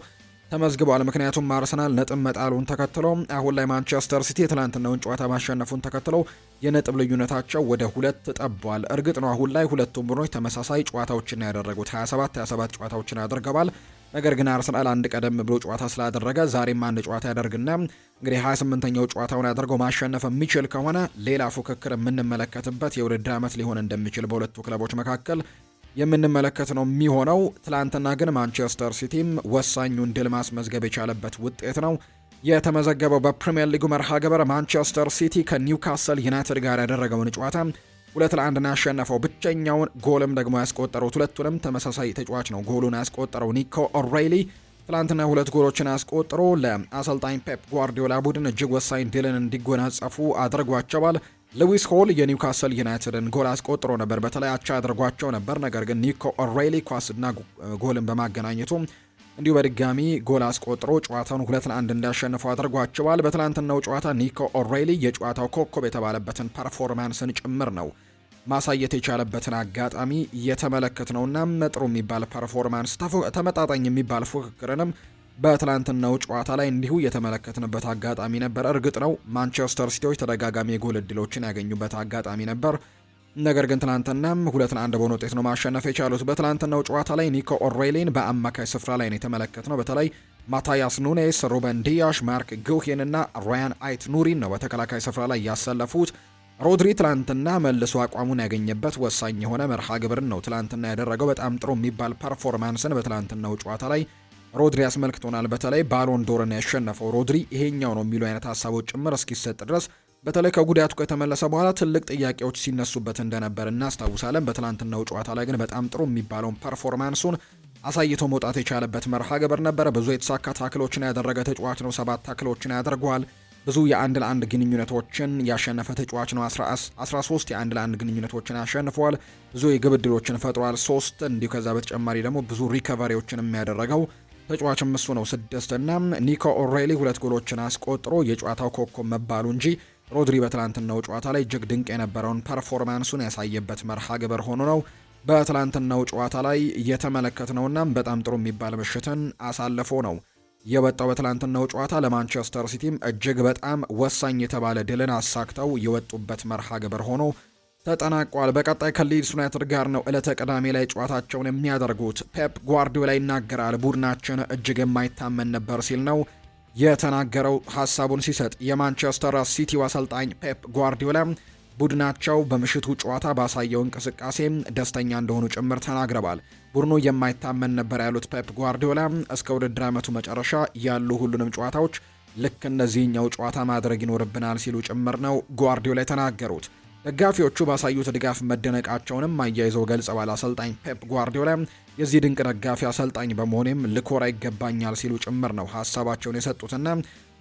ተመዝግቧል። ምክንያቱም አርሰናል ነጥብ መጣሉን ተከትሎ አሁን ላይ ማንቸስተር ሲቲ የትላንትናውን ጨዋታ ማሸነፉን ተከትሎ የነጥብ ልዩነታቸው ወደ 2 ጠቧል። እርግጥ ነው አሁን ላይ ሁለቱም ቡድኖች ተመሳሳይ ጨዋታዎችን ያደረጉት 27 ጨዋታዎችን ያደርገዋል። ነገር ግን አርሰናል አንድ ቀደም ብሎ ጨዋታ ስላደረገ ዛሬም አንድ ጨዋታ ያደርግና እንግዲህ 28ኛው ጨዋታውን ያደርገው ማሸነፍ የሚችል ከሆነ ሌላ ፉክክር የምንመለከትበት የውድድር ዓመት ሊሆን እንደሚችል በሁለቱ ክለቦች መካከል የምንመለከት ነው የሚሆነው። ትላንትና ግን ማንቸስተር ሲቲም ወሳኙን ድል ማስመዝገብ የቻለበት ውጤት ነው የተመዘገበው። በፕሪሚየር ሊጉ መርሃ ግብር ማንቸስተር ሲቲ ከኒውካስል ዩናይትድ ጋር ያደረገውን ጨዋታ 2-1 ነው ያሸነፈው። ብቸኛውን ጎልም ደግሞ ያስቆጠረው ሁለቱንም ተመሳሳይ ተጫዋች ነው ጎሉን ያስቆጠረው ኒኮ ኦሬይሊ ትላንትና 2 ጎሎችን አስቆጥሮ ለአሰልጣኝ ፔፕ ጓርዲዮላ ቡድን እጅግ ወሳኝ ድልን እንዲጎናጸፉ አድርጓቸዋል። ሉዊስ ሆል የኒውካስል ዩናይትድን ጎል አስቆጥሮ ነበር፣ በተለይ አቻ አድርጓቸው ነበር። ነገር ግን ኒኮ ኦሬይሊ ኳስና ጎልን በማገናኘቱ እንዲሁ በድጋሚ ጎል አስቆጥሮ ጨዋታውን 2-1 እንዲያሸንፉ አድርጓቸዋል። በትላንትናው ጨዋታ ኒኮ ኦሬይሊ የጨዋታው ኮከብ የተባለበትን ፐርፎርማንስን ጭምር ነው ማሳየት የቻለበትን አጋጣሚ እየተመለከትነውና ጥሩ የሚባል ፐርፎርማንስ ተመጣጣኝ የሚባል ፉክክርንም በትላንትናው ጨዋታ ላይ እንዲሁ የተመለከትንበት አጋጣሚ ነበር። እርግጥ ነው ማንቸስተር ሲቲዎች ተደጋጋሚ የጎል እድሎችን ያገኙበት አጋጣሚ ነበር። ነገር ግን ትላንትናም 2-1 በሆነ ውጤት ነው ማሸነፍ የቻሉት። በትላንትናው ጨዋታ ላይ ኒኮ ኦሬይሊን በአማካይ ስፍራ ላይ ነው የተመለከትነው። በተለይ ማታያስ ኑኔስ፣ ሩበን ዲያሽ፣ ማርክ ጉሄን እና ራያን አይት ኑሪን ነው በተከላካይ ስፍራ ላይ ያሰለፉት። ሮድሪ ትላንትና መልሶ አቋሙን ያገኘበት ወሳኝ የሆነ መርሃ ግብርን ነው ትላንትና ያደረገው። በጣም ጥሩ የሚባል ፐርፎርማንስን በትላንትናው ጨዋታ ላይ ሮድሪ አስመልክቶናል። በተለይ ባሎን ዶርን ያሸነፈው ሮድሪ ይሄኛው ነው የሚሉ አይነት ሀሳቦች ጭምር እስኪሰጥ ድረስ በተለይ ከጉዳቱ ከተመለሰ በኋላ ትልቅ ጥያቄዎች ሲነሱበት እንደነበር እናስታውሳለን። በትላንትናው ጨዋታ ላይ ግን በጣም ጥሩ የሚባለውን ፐርፎርማንሱን አሳይቶ መውጣት የቻለበት መርሃ ግብር ነበረ። ብዙ የተሳካ ታክሎችን ያደረገ ተጫዋች ነው። 7 ታክሎችን ያደርገዋል። ብዙ የአንድ ለአንድ ግንኙነቶችን ያሸነፈ ተጫዋች ነው። 13 የአንድ ለአንድ ግንኙነቶችን ያሸንፈዋል። ብዙ የግብ ዕድሎችን ፈጥሯል 3። እንዲሁ ከዛ በተጨማሪ ደግሞ ብዙ ሪከቨሪዎችን የሚያደረገው ተጫዋችም እሱ ነው 6 እና ኒኮ ኦሬይሊ 2 ጎሎችን አስቆጥሮ የጨዋታው ኮከብ መባሉ እንጂ ሮድሪ በትላንትናው ጨዋታ ላይ እጅግ ድንቅ የነበረውን ፐርፎርማንሱን ያሳየበት መርሃ ግብር ሆኖ ነው በትላንትናው ጨዋታ ላይ የተመለከትነውና በጣም ጥሩ የሚባል ምሽትን አሳልፎ ነው የወጣው። በትላንትናው ጨዋታ ለማንቸስተር ሲቲም እጅግ በጣም ወሳኝ የተባለ ድልን አሳክተው የወጡበት መርሃ ግብር ሆኖ ተጠናቋል። በቀጣይ ከሊድስ ዩናይትድ ጋር ነው ዕለተ ቅዳሜ ላይ ጨዋታቸውን የሚያደርጉት። ፔፕ ጓርዲዮላ ይናገራል። ቡድናችን እጅግ የማይታመን ነበር ሲል ነው የተናገረው ሀሳቡን ሲሰጥ። የማንቸስተር ሲቲው አሰልጣኝ ፔፕ ጓርዲዮላ ቡድናቸው በምሽቱ ጨዋታ ባሳየው እንቅስቃሴ ደስተኛ እንደሆኑ ጭምር ተናግረዋል። ቡድኑ የማይታመን ነበር ያሉት ፔፕ ጓርዲዮላ እስከ ውድድር ዓመቱ መጨረሻ ያሉ ሁሉንም ጨዋታዎች ልክ እነዚህኛው ጨዋታ ማድረግ ይኖርብናል ሲሉ ጭምር ነው ጓርዲዮላ የተናገሩት። ደጋፊዎቹ ባሳዩት ድጋፍ መደነቃቸውንም አያይዘው ገልጸዋል። አሰልጣኝ ፔፕ ጓርዲዮላ የዚህ ድንቅ ደጋፊ አሰልጣኝ በመሆኔም ልኮራ ይገባኛል ሲሉ ጭምር ነው ሀሳባቸውን የሰጡትና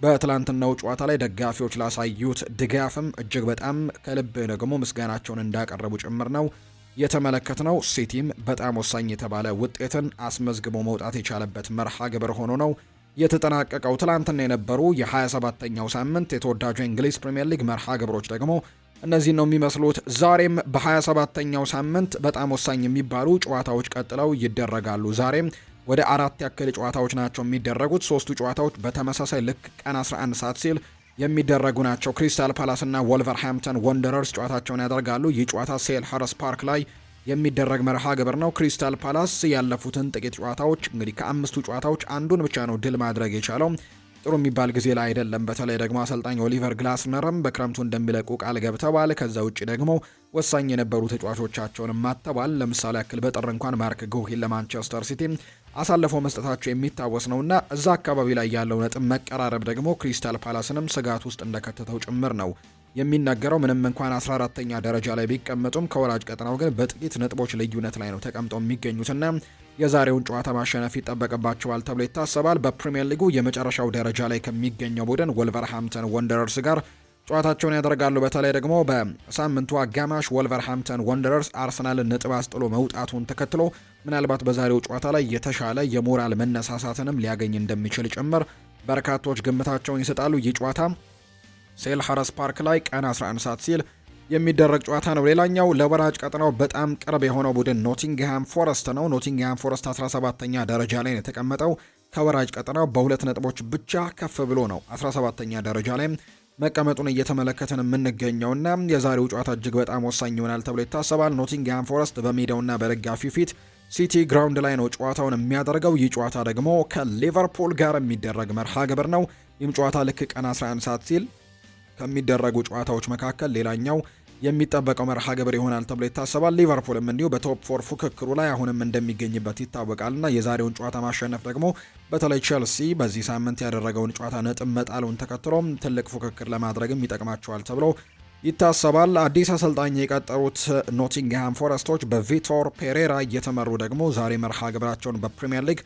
በትላንትናው ጨዋታ ላይ ደጋፊዎች ላሳዩት ድጋፍም እጅግ በጣም ከልብ ደግሞ ምስጋናቸውን እንዳቀረቡ ጭምር ነው የተመለከትነው። ሲቲም በጣም ወሳኝ የተባለ ውጤትን አስመዝግቦ መውጣት የቻለበት መርሃ ግብር ሆኖ ነው የተጠናቀቀው። ትላንትና የነበሩ የ27ኛው ሳምንት የተወዳጁ የእንግሊዝ ፕሪምየር ሊግ መርሃ ግብሮች ደግሞ እነዚህ ነው የሚመስሉት። ዛሬም በ27ኛው ሳምንት በጣም ወሳኝ የሚባሉ ጨዋታዎች ቀጥለው ይደረጋሉ። ዛሬም ወደ 4 ያክል ጨዋታዎች ናቸው የሚደረጉት። 3ቱ ጨዋታዎች በተመሳሳይ ልክ ቀን 11 ሰዓት ሲል የሚደረጉ ናቸው። ክሪስታል ፓላስ እና ወልቨርሃምፕተን ወንደረርስ ጨዋታቸውን ያደርጋሉ። ይህ ጨዋታ ሴልኸርስት ፓርክ ላይ የሚደረግ መርሃ ግብር ነው። ክሪስታል ፓላስ ያለፉትን ጥቂት ጨዋታዎች እንግዲህ ከ5ቱ ጨዋታዎች አንዱን ብቻ ነው ድል ማድረግ የቻለው። ጥሩ የሚባል ጊዜ ላይ አይደለም። በተለይ ደግሞ አሰልጣኝ ኦሊቨር ግላስነርም በክረምቱ እንደሚለቁ ቃል ገብተዋል። ከዛ ውጭ ደግሞ ወሳኝ የነበሩ ተጫዋቾቻቸውን ማተዋል። ለምሳሌ ያክል በጥር እንኳን ማርክ ጉሂን ለማንቸስተር ሲቲ አሳልፈው መስጠታቸው የሚታወስ ነውና እዛ አካባቢ ላይ ያለው ነጥብ መቀራረብ ደግሞ ክሪስታል ፓላስንም ስጋት ውስጥ እንደከተተው ጭምር ነው የሚናገረው። ምንም እንኳን 14ኛ ደረጃ ላይ ቢቀመጡም ከወራጅ ቀጠናው ግን በጥቂት ነጥቦች ልዩነት ላይ ነው ተቀምጠው የሚገኙትና የዛሬውን ጨዋታ ማሸነፍ ይጠበቅባቸዋል ተብሎ ይታሰባል። በፕሪሚየር ሊጉ የመጨረሻው ደረጃ ላይ ከሚገኘው ቡድን ወልቨርሃምፕተን ወንደረርስ ጋር ጨዋታቸውን ያደርጋሉ። በተለይ ደግሞ በሳምንቱ አጋማሽ ወልቨርሃምፕተን ወንደረርስ አርሰናልን ነጥብ አስጥሎ መውጣቱን ተከትሎ ምናልባት በዛሬው ጨዋታ ላይ የተሻለ የሞራል መነሳሳትንም ሊያገኝ እንደሚችል ጭምር በርካቶች ግምታቸውን ይሰጣሉ። ይህ ጨዋታ ሴልኸርስት ፓርክ ላይ ቀን 11 ሰዓት ሲል የሚደረግ ጨዋታ ነው። ሌላኛው ለወራጅ ቀጠናው በጣም ቅርብ የሆነው ቡድን ኖቲንግሃም ፎረስት ነው። ኖቲንግሃም ፎረስት 17ኛ ደረጃ ላይ ነው የተቀመጠው። ከወራጅ ቀጠናው በ2 ነጥቦች ብቻ ከፍ ብሎ ነው 17ኛ ደረጃ ላይ መቀመጡን እየተመለከትን የምንገኘውና የዛሬው ጨዋታ እጅግ በጣም ወሳኝ ይሆናል ተብሎ ይታሰባል። ኖቲንግሃም ፎረስት በሜዳውና በደጋፊው ፊት ሲቲ ግራውንድ ላይ ነው ጨዋታውን የሚያደርገው። ይህ ጨዋታ ደግሞ ከሊቨርፑል ጋር የሚደረግ መርሃ ግብር ነው። ይህም ጨዋታ ልክ ቀን 11 ሰዓት ሲል ከሚደረጉ ጨዋታዎች መካከል ሌላኛው የሚጠበቀው መርሃ ግብር ይሆናል ተብሎ ይታሰባል። ሊቨርፑልም እንዲሁ በቶፕ 4 ፉክክሩ ላይ አሁንም እንደሚገኝበት ይታወቃልና የዛሬውን ጨዋታ ማሸነፍ ደግሞ በተለይ ቼልሲ በዚህ ሳምንት ያደረገውን ጨዋታ ነጥብ መጣሉን ተከትሎም ትልቅ ፉክክር ለማድረግም ይጠቅማቸዋል ተብሎ ይታሰባል። አዲስ አሰልጣኝ የቀጠሩት ኖቲንግሃም ፎረስቶች በቪቶር ፔሬራ እየተመሩ ደግሞ ዛሬ መርሃ ግብራቸውን በፕሪሚየር ሊግ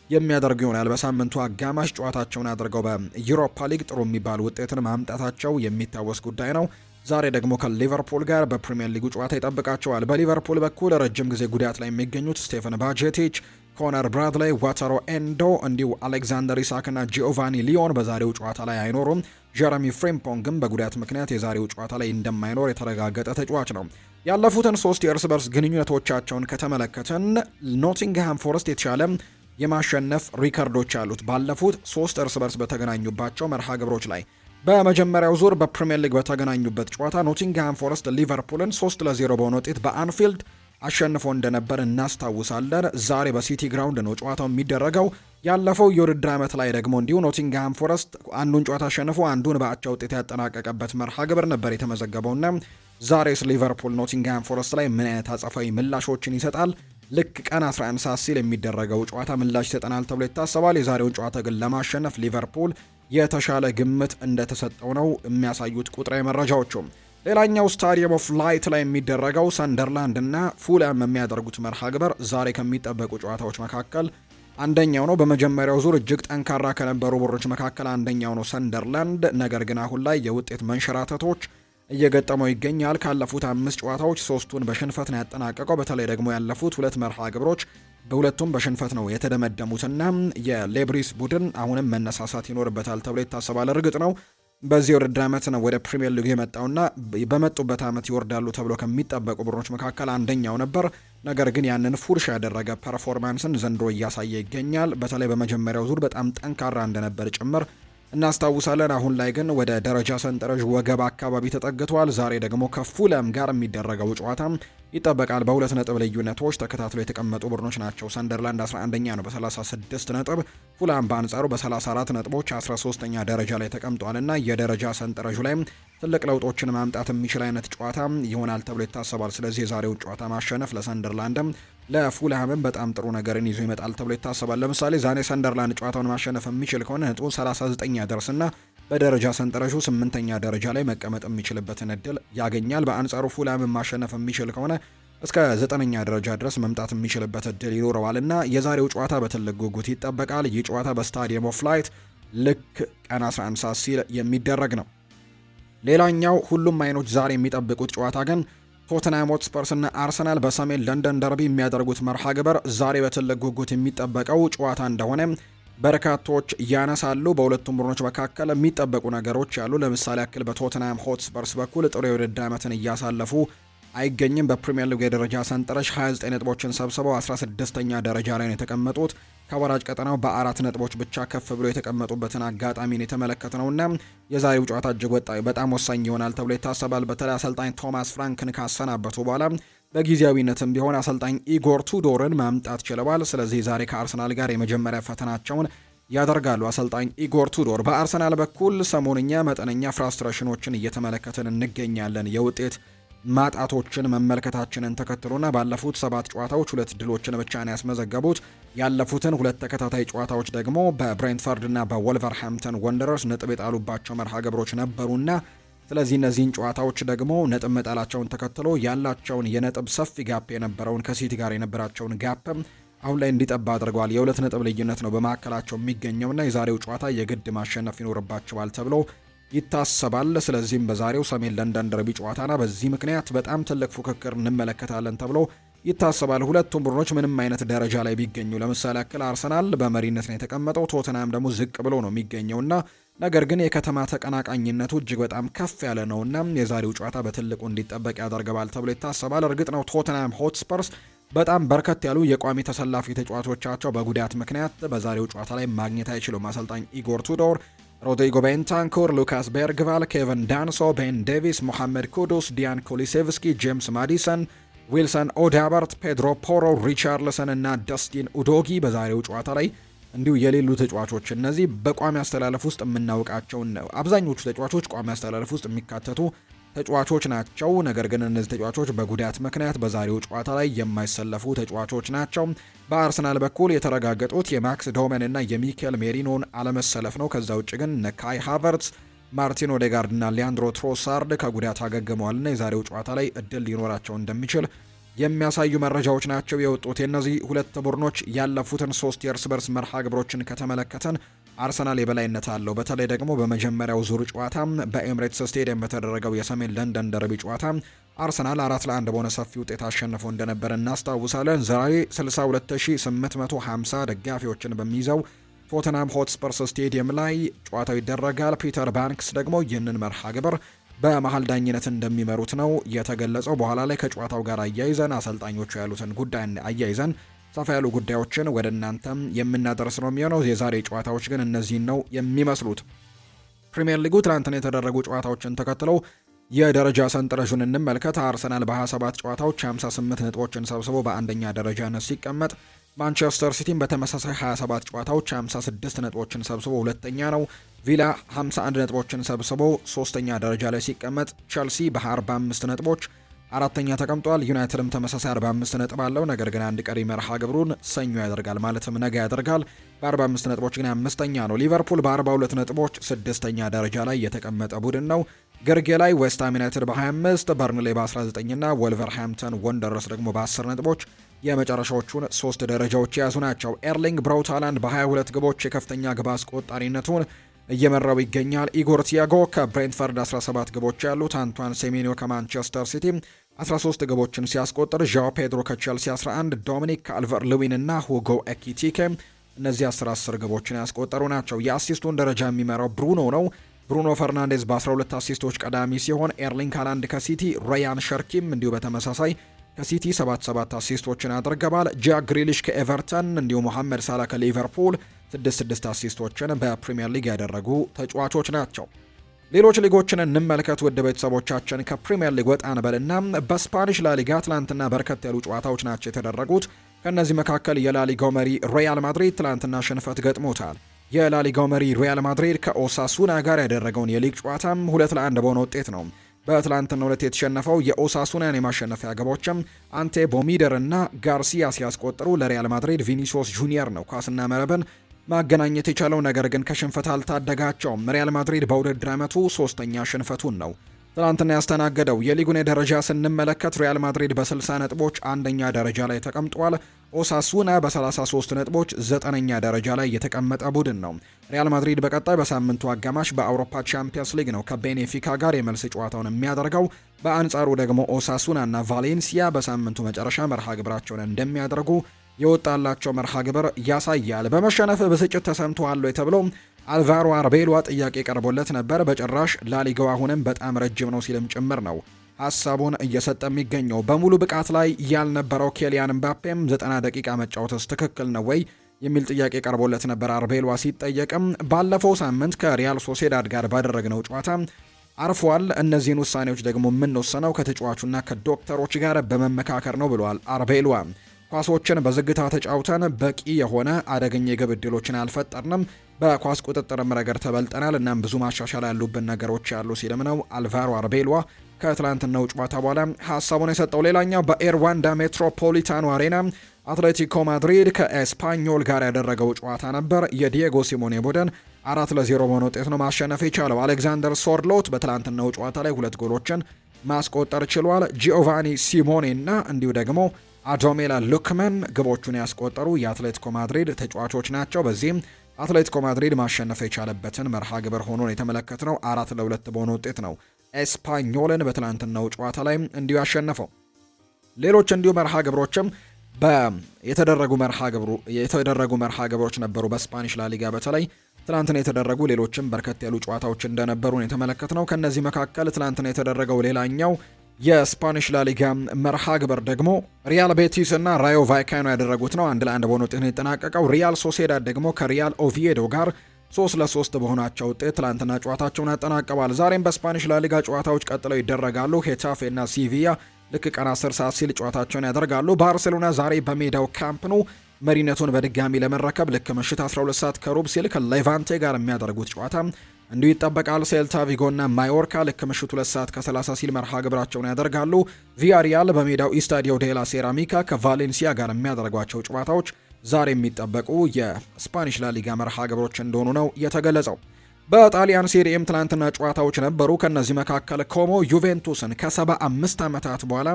የሚያደርጉ ይሆናል። በሳምንቱ አጋማሽ ጨዋታቸውን አድርገው በዩሮፓ ሊግ ጥሩ የሚባል ውጤትን ማምጣታቸው የሚታወስ ጉዳይ ነው። ዛሬ ደግሞ ከሊቨርፑል ጋር በፕሪሚየር ሊጉ ጨዋታ ይጠብቃቸዋል። በሊቨርፑል በኩል ረጅም ጊዜ ጉዳት ላይ የሚገኙት ስቴፈን ባጄቲች፣ ኮነር ብራድሌይ፣ ዋተሮ ኤንዶ እንዲሁ አሌክዛንደር ኢሳክ እና ጂኦቫኒ ሊዮን በዛሬው ጨዋታ ላይ አይኖሩም። ጀረሚ ፍሪምፖንግም በጉዳት ምክንያት የዛሬው ጨዋታ ላይ እንደማይኖር የተረጋገጠ ተጫዋች ነው። ያለፉትን 3 የእርስ በርስ ግንኙነቶቻቸውን ከተመለከትን ኖቲንግሃም ፎረስት የተሻለ የማሸነፍ ሪከርዶች አሉት። ባለፉት 3 እርስ በርስ በተገናኙባቸው መርሃ ግብሮች ላይ በመጀመሪያው ዙር በፕሪሚየር ሊግ በተገናኙበት ጨዋታ ኖቲንግሃም ፎረስት ሊቨርፑልን 3-0 በሆነ ውጤት በአንፊልድ አሸንፎ እንደነበር እናስታውሳለን። ዛሬ በሲቲ ግራውንድ ነው ጨዋታው የሚደረገው። ያለፈው የውድድር ዓመት ላይ ደግሞ እንዲሁ ኖቲንግሃም ፎረስት አንዱን ጨዋታ አሸንፎ አንዱን በአቻ ውጤት ያጠናቀቀበት መርሃ ግብር ነበር የተመዘገበውና ዛሬስ ሊቨርፑል ኖቲንግሃም ፎረስት ላይ ምን አይነት አጸፋዊ ምላሾችን ይሰጣል? ልክ ቀን 11 ሰዓት ሲል የሚደረገው ጨዋታ ምላሽ ይሰጠናል ተብሎ ይታሰባል። የዛሬውን ጨዋታ ግን ለማሸነፍ ሊቨርፑል የተሻለ ግምት እንደተሰጠው ነው የሚያሳዩት ቁጥራዊ መረጃዎቹ። ሌላኛው ስታዲየም ኦፍ ላይት ላይ የሚደረገው ሰንደርላንድ እና ፉላም የሚያደርጉት መርሃ ግብር ዛሬ ከሚጠበቁ ጨዋታዎች መካከል አንደኛው ነው። በመጀመሪያው ዙር እጅግ ጠንካራ ከነበሩ ቡድኖች መካከል አንደኛው ነው ሰንደርላንድ። ነገር ግን አሁን ላይ የውጤት መንሸራተቶች እየገጠመው ይገኛል። ካለፉት 5 ጨዋታዎች 3ቱን በሽንፈት ነው ያጠናቀቀው። በተለይ ደግሞ ያለፉት 2 መርሃ ግብሮች በሁለቱም በሽንፈት ነው የተደመደሙትና የሌብሪስ ቡድን አሁንም መነሳሳት ይኖርበታል ተብሎ ይታሰባል። እርግጥ ነው በዚህ ውድድር ዓመት ነው ወደ ፕሪሚየር ሊግ የመጣውና በመጡበት ዓመት ይወርዳሉ ተብሎ ከሚጠበቁ ቡድኖች መካከል አንደኛው ነበር። ነገር ግን ያንን ፉርሽ ያደረገ ፐርፎርማንስን ዘንድሮ እያሳየ ይገኛል። በተለይ በመጀመሪያው ዙር በጣም ጠንካራ እንደነበር ጭምር እናስታውሳለን። አሁን ላይ ግን ወደ ደረጃ ሰንጠረዥ ወገብ አካባቢ ተጠግቷል። ዛሬ ደግሞ ከፉለም ጋር የሚደረገው ጨዋታ ይጠበቃል። በ2 ነጥብ ልዩነቶች ተከታትሎ የተቀመጡ ቡድኖች ናቸው። ሰንደርላንድ 11ኛ ነው በ36 ነጥብ፣ ፉላም በአንጻሩ በ34 ነጥቦች 13ኛ ደረጃ ላይ ተቀምጧልና የደረጃ ሰንጠረዡ ላይ ትልቅ ለውጦችን ማምጣት የሚችል አይነት ጨዋታ ይሆናል ተብሎ ይታሰባል። ስለዚህ የዛሬውን ጨዋታ ማሸነፍ ለሰንደርላንድም ለፉልሃምም በጣም ጥሩ ነገርን ይዞ ይመጣል ተብሎ ይታሰባል። ለምሳሌ ዛሬ ሰንደርላንድ ጨዋታውን ማሸነፍ የሚችል ከሆነ ነጥቡን 39 ያደርስና በደረጃ ሰንጠረዡ 8ኛ ደረጃ ላይ መቀመጥ የሚችልበትን እድል ያገኛል። በአንጻሩ ፉላምን ማሸነፍ የሚችል ከሆነ እስከ 9ኛ ደረጃ ድረስ መምጣት የሚችልበት እድል ይኖረዋል እና የዛሬው ጨዋታ በትልቅ ጉጉት ይጠበቃል። ይህ ጨዋታ በስታዲየም ኦፍ ላይት ልክ ቀን 11 ሰዓት ሲል የሚደረግ ነው። ሌላኛው ሁሉም አይኖች ዛሬ የሚጠብቁት ጨዋታ ግን ቶተንሃም ሆትስፐርስ እና አርሰናል በሰሜን ለንደን ደርቢ የሚያደርጉት መርሃ ግብር ዛሬ በትልቅ ጉጉት የሚጠበቀው ጨዋታ እንደሆነ በርካቶች ያነሳሉ። በሁለቱም ቡድኖች መካከል የሚጠበቁ ነገሮች ያሉ። ለምሳሌ ያክል በቶተንሃም ሆትስፐርስ በኩል ጥሩ የውድድር ዓመትን እያሳለፉ አይገኝም። በፕሪሚየር ሊግ የደረጃ ሰንጠረዥ 29 ነጥቦችን ሰብስበው 16ኛ ደረጃ ላይ ነው የተቀመጡት። ከወራጅ ቀጠናው በ4 ነጥቦች ብቻ ከፍ ብሎ የተቀመጡበትን አጋጣሚን የተመለከትነውና የዛሬው ጨዋታ እጅግ በጣም ወሳኝ ይሆናል ተብሎ ይታሰባል። በተለይ አሰልጣኝ ቶማስ ፍራንክን ካሰናበቱ በኋላ በጊዜያዊነትም ቢሆን አሰልጣኝ ኢጎር ቱዶርን ማምጣት ችለዋል። ስለዚህ ዛሬ ከአርሰናል ጋር የመጀመሪያ ፈተናቸውን ያደርጋሉ አሰልጣኝ ኢጎር ቱዶር። በአርሰናል በኩል ሰሞንኛ መጠነኛ ፍራስትሬሽኖችን እየተመለከትን እንገኛለን። የውጤት ማጣቶችን መመልከታችንን ተከትሎና ባለፉት 7 ጨዋታዎች 2 ድሎችን ብቻ ነው ያስመዘገቡት። ያለፉትን 2 ተከታታይ ጨዋታዎች ደግሞ በብሬንትፈርድ እና በወልቨርሃምፕተን ወንደረርስ ነጥብ የጣሉባቸው መርሃ ግብሮች ነበሩና ስለዚህ እነዚህን ጨዋታዎች ደግሞ ነጥብ መጣላቸውን ተከትሎ ያላቸውን የነጥብ ሰፊ ጋፕ የነበረውን ከሲቲ ጋር የነበራቸውን ጋፕ አሁን ላይ እንዲጠባ አድርገዋል። የ2 ነጥብ ልዩነት ነው በመካከላቸው የሚገኘውና የዛሬው ጨዋታ የግድ ማሸነፍ ይኖርባቸዋል ተብሎ ይታሰባል። ስለዚህም በዛሬው ሰሜን ለንደን ደርቢ ጨዋታና በዚህ ምክንያት በጣም ትልቅ ፉክክር እንመለከታለን ተብሎ ይታሰባል። ሁለቱም ቡድኖች ምንም አይነት ደረጃ ላይ ቢገኙ፣ ለምሳሌ ያክል አርሰናል በመሪነት ነው የተቀመጠው፣ ቶተንሃም ደግሞ ዝቅ ብሎ ነው የሚገኘውና ነገር ግን የከተማ ተቀናቃኝነቱ እጅግ በጣም ከፍ ያለ ነውና የዛሬው ጨዋታ በትልቁ እንዲጠበቅ ያደርገዋል ተብሎ ይታሰባል። እርግጥ ነው ቶተንሃም ሆትስፐርስ በጣም በርከት ያሉ የቋሚ ተሰላፊ ተጫዋቾቻቸው በጉዳት ምክንያት በዛሬው ጨዋታ ላይ ማግኘት አይችሉም። አሰልጣኝ ኢጎር ቱዶር ሮድሪጎ ቤንታንኩር፣ ሉካስ ቤርግቫል፣ ኬቨን ዳንሶ፣ ቤን ዴቪስ፣ ሞሐመድ ኩዱስ፣ ዲያን ኮሊሴቭስኪ፣ ጄምስ ማዲሰን፣ ዊልሰን ኦዳበርት፣ ፔድሮ ፖሮ፣ ሪቻርልሰን እና ደስቲን ኡዶጊ በዛሬው ጨዋታ ላይ እንዲሁ የሌሉ ተጫዋቾች እነዚህ በቋሚ አስተላለፍ ውስጥ የምናውቃቸውን አብዛኞቹ ተጫዋቾች ቋሚ አስተላለፍ ውስጥ የሚካተቱ ተጫዋቾች ናቸው። ነገር ግን እነዚህ ተጫዋቾች በጉዳት ምክንያት በዛሬው ጨዋታ ላይ የማይሰለፉ ተጫዋቾች ናቸው። በአርሰናል በኩል የተረጋገጡት የማክስ ዶመን እና የሚኬል ሜሪኖን አለመሰለፍ ነው። ከዛ ውጭ ግን ካይ ሃቨርትስ፣ ማርቲን ኦዴጋርድ እና ሊያንድሮ ትሮሳርድ ከጉዳት አገግመዋልና የዛሬው ጨዋታ ላይ እድል ሊኖራቸው እንደሚችል የሚያሳዩ መረጃዎች ናቸው የወጡት። የእነዚህ ሁለት ቡድኖች ያለፉትን 3 የእርስ በርስ መርሃ ግብሮችን ከተመለከተን አርሰናል የበላይነት አለው። በተለይ ደግሞ በመጀመሪያው ዙር ጨዋታ በኤምሬትስ ስቴዲየም በተደረገው የሰሜን ለንደን ደርቢ ጨዋታ አርሰናል 4-1 በሆነ ሰፊ ውጤት አሸንፎ እንደነበር እናስታውሳለን። ዛሬ 62850 ደጋፊዎችን በሚይዘው ቶተንሃም ሆትስፐርስ ስቴዲየም ላይ ጨዋታው ይደረጋል። ፒተር ባንክስ ደግሞ ይህንን መርሃ ግብር በመሀል ዳኝነት እንደሚመሩት ነው የተገለጸው። በኋላ ላይ ከጨዋታው ጋር አያይዘን አሰልጣኞቹ ያሉትን ጉዳይ አያይዘን ሰፋ ያሉ ጉዳዮችን ወደ እናንተም የምናደርስ ነው የሚሆነው። የዛሬ ጨዋታዎች ግን እነዚህን ነው የሚመስሉት። ፕሪሚየር ሊጉ ትናንትና የተደረጉ ጨዋታዎችን ተከትለው የደረጃ ሰንጠረዡን እንመልከት። አርሰናል በ27 ጨዋታዎች 58 ነጥቦችን ሰብስቦ በአንደኛ ደረጃነት ሲቀመጥ፣ ማንቸስተር ሲቲም በተመሳሳይ 27 ጨዋታዎች 56 ነጥቦችን ሰብስቦ ሁለተኛ ነው። ቪላ 51 ነጥቦችን ሰብስቦ ሶስተኛ ደረጃ ላይ ሲቀመጥ፣ ቸልሲ በ45 ነጥቦች አራተኛ ተቀምጧል። ዩናይትድም ተመሳሳይ 45 ነጥብ አለው። ነገር ግን አንድ ቀሪ መርሃ ግብሩን ሰኞ ያደርጋል፣ ማለትም ነገ ያደርጋል። በ45 ነጥቦች ግን አምስተኛ ነው። ሊቨርፑል በ42 ነጥቦች ስድስተኛ ደረጃ ላይ የተቀመጠ ቡድን ነው። ግርጌ ላይ ዌስትሃም ዩናይትድ በ25፣ በርንሌ በ19 እና ወልቨርሃምፕተን ወንደረርስ ደግሞ በ10 ነጥቦች የመጨረሻዎቹን 3 ደረጃዎች የያዙ ናቸው። ኤርሊንግ ብራውት ሃላንድ በ22 ግቦች የከፍተኛ ግብ አስቆጣሪነቱን እየመራው ይገኛል። ኢጎር ቲያጎ ከብሬንትፈርድ 17 ግቦች ያሉት፣ አንቷን ሴሜኒዮ ከማንቸስተር ሲቲ 13 ግቦችን ሲያስቆጥር፣ ዣኦ ፔድሮ ከቼልሲ 11፣ ዶሚኒክ ካልቨር ልዊን እና ሁጎ ኤኪቲኬ እነዚህ 10 ግቦችን ያስቆጠሩ ናቸው። የአሲስቱን ደረጃ የሚመራው ብሩኖ ነው። ብሩኖ ፈርናንዴዝ በ12 አሲስቶች ቀዳሚ ሲሆን፣ ኤርሊንግ ሃላንድ ከሲቲ፣ ራያን ሸርኪም እንዲሁ በተመሳሳይ ከሲቲ 7 አሲስቶችን አድርገዋል። ጃክ ግሪሊሽ ከኤቨርተን እንዲሁ ሞሐመድ ሳላ ከሊቨርፑል 6 አሲስቶችን በፕሪሚየር ሊግ ያደረጉ ተጫዋቾች ናቸው። ሌሎች ሊጎችን እንመልከት ውድ ቤተሰቦቻችን። ከፕሪሚየር ሊግ ወጣ እንበልና በስፓኒሽ ላሊጋ ትላንትና በርከት ያሉ ጨዋታዎች ናቸው የተደረጉት። ከእነዚህ መካከል የላሊጋው መሪ ሪያል ማድሪድ ትላንትና ሽንፈት ገጥሞታል። የላሊጋው መሪ ሪያል ማድሪድ ከኦሳሱና ጋር ያደረገውን የሊግ ጨዋታም 2-1 በሆነ ውጤት ነው በትላንትናው ዕለት የተሸነፈው። የኦሳሱናን የማሸነፊያ ግቦችም አንቴ ቦሚደር እና ጋርሲያ ሲያስቆጥሩ፣ ለሪያል ማድሪድ ቪኒሲዮስ ጁኒየር ነው ኳስና መረብን ማገናኘት የቻለው ነገር ግን ከሽንፈት አልታደጋቸውም። ሪያል ማድሪድ በውድድር ዓመቱ 3ኛ ሽንፈቱን ነው ትናንትና ያስተናገደው። የሊጉን ደረጃ ስንመለከት ሪያል ማድሪድ በ60 ነጥቦች አንደኛ ደረጃ ላይ ተቀምጧል። ኦሳሱና በ33 ነጥቦች 9ኛ ደረጃ ላይ የተቀመጠ ቡድን ነው። ሪያል ማድሪድ በቀጣይ በሳምንቱ አጋማሽ በአውሮፓ ቻምፒየንስ ሊግ ነው ከቤኔፊካ ጋር የመልስ ጨዋታውን የሚያደርገው። በአንጻሩ ደግሞ ኦሳሱና እና ቫሌንሲያ በሳምንቱ መጨረሻ መርሃ ግብራቸውን እንደሚያደርጉ የወጣላቸው መርሃ ግብር ያሳያል። በመሸነፍ ብስጭት ተሰምቷል ተብሎ አልቫሮ አርቤሏ ጥያቄ ቀርቦለት ነበር። በጭራሽ ላሊጋው አሁንም በጣም ረጅም ነው ሲልም ጭምር ነው ሀሳቡን እየሰጠ የሚገኘው። በሙሉ ብቃት ላይ ያልነበረው ኬሊያን ምባፔም 90 ደቂቃ መጫወትስ ትክክል ነው ወይ የሚል ጥያቄ ቀርቦለት ነበር። አርቤሏ ሲጠየቅም ባለፈው ሳምንት ከሪያል ሶሴዳድ ጋር ባደረግነው ጨዋታ አርፏል። እነዚህን ውሳኔዎች ደግሞ የምንወሰነው ከተጫዋቹና ከዶክተሮች ጋር በመመካከር ነው ብሏል አርቤሏ። ኳሶችን በዝግታ ተጫውተን በቂ የሆነ አደገኛ የግብ ዕድሎችን አልፈጠርንም። በኳስ ቁጥጥርም ረገድ ተበልጠናል። እናም ብዙ ማሻሻል ያሉብን ነገሮች ያሉ ሲልም ነው አልቫሮ አርቤሏ ከትላንትናው ጨዋታ በኋላ ሀሳቡን የሰጠው። ሌላኛው በኤርዋንዳ ሜትሮፖሊታኖ አሬና አትሌቲኮ ማድሪድ ከኤስፓኞል ጋር ያደረገው ጨዋታ ነበር። የዲየጎ ሲሞኔ ቡድን 4-0 በሆነ ውጤት ነው ማሸነፍ የቻለው። አሌክዛንደር ሶርሎት በትላንትናው ጨዋታ ላይ 2 ጎሎችን ማስቆጠር ችሏል። ጂኦቫኒ ሲሞኔ እና እንዲሁ ደግሞ አዶሜላ ሉክመን ግቦቹን ያስቆጠሩ የአትሌቲኮ ማድሪድ ተጫዋቾች ናቸው። በዚህም አትሌቲኮ ማድሪድ ማሸነፍ የቻለበትን መርሃ ግብር ሆኖ የተመለከትነው 4-2 በሆነ ውጤት ነው ኤስፓኞልን በትላንትናው ጨዋታ ላይ እንዲሁ ያሸነፈው። ሌሎች እንዲሁ መርሃ ግብሮችም የተደረጉ መርሃ ግብሮች ነበሩ በስፓኒሽ ላሊጋ በተለይ ትላንትና የተደረጉ ሌሎችም በርከት ያሉ ጨዋታዎች እንደነበሩ የተመለከትነው። ከነዚህ መካከል ትላንትና የተደረገው ሌላኛው የስፓኒሽ ላሊጋ መርሃ ግብር ደግሞ ሪያል ቤቲስ እና ራዮ ቫይካኖ ያደረጉት ነው። 1-1 በሆነ ውጤት ነው የተጠናቀቀው። ሪያል ሶሴዳድ ደግሞ ከሪያል ኦቪዬዶ ጋር 3-3 በሆናቸው ውጤት ትላንትና ጨዋታቸውን አጠናቀዋል። ዛሬም በስፓኒሽ ላሊጋ ጨዋታዎች ቀጥለው ይደረጋሉ። ሄታፌ እና ሲቪያ ልክ ቀን 10 ሰዓት ሲል ጨዋታቸውን ያደርጋሉ። ባርሴሎና ዛሬ በሜዳው ካምፕ ኑ መሪነቱን በድጋሚ ለመረከብ ልክ ምሽት 12 ሰዓት ከሩብ ሲል ከሌቫንቴ ጋር የሚያደርጉት ጨዋታ እንዲሁ ይጠበቃል። ሴልታ ቪጎና ማዮርካ ልክ ምሽት 2 ሰዓት ከ30 ሲል መርሃ ግብራቸውን ያደርጋሉ። ቪያሪያል በሜዳው ኢስታዲዮ ዴላ ሴራሚካ ከቫሌንሲያ ጋር የሚያደርጓቸው ጨዋታዎች ዛሬ የሚጠበቁ የስፓኒሽ ላሊጋ መርሃ ግብሮች እንደሆኑ ነው የተገለጸው። በጣሊያን ሴሪኤም ትናንትና ጨዋታዎች ነበሩ። ከነዚህ መካከል ኮሞ ዩቬንቱስን ከ75 ዓመታት በኋላ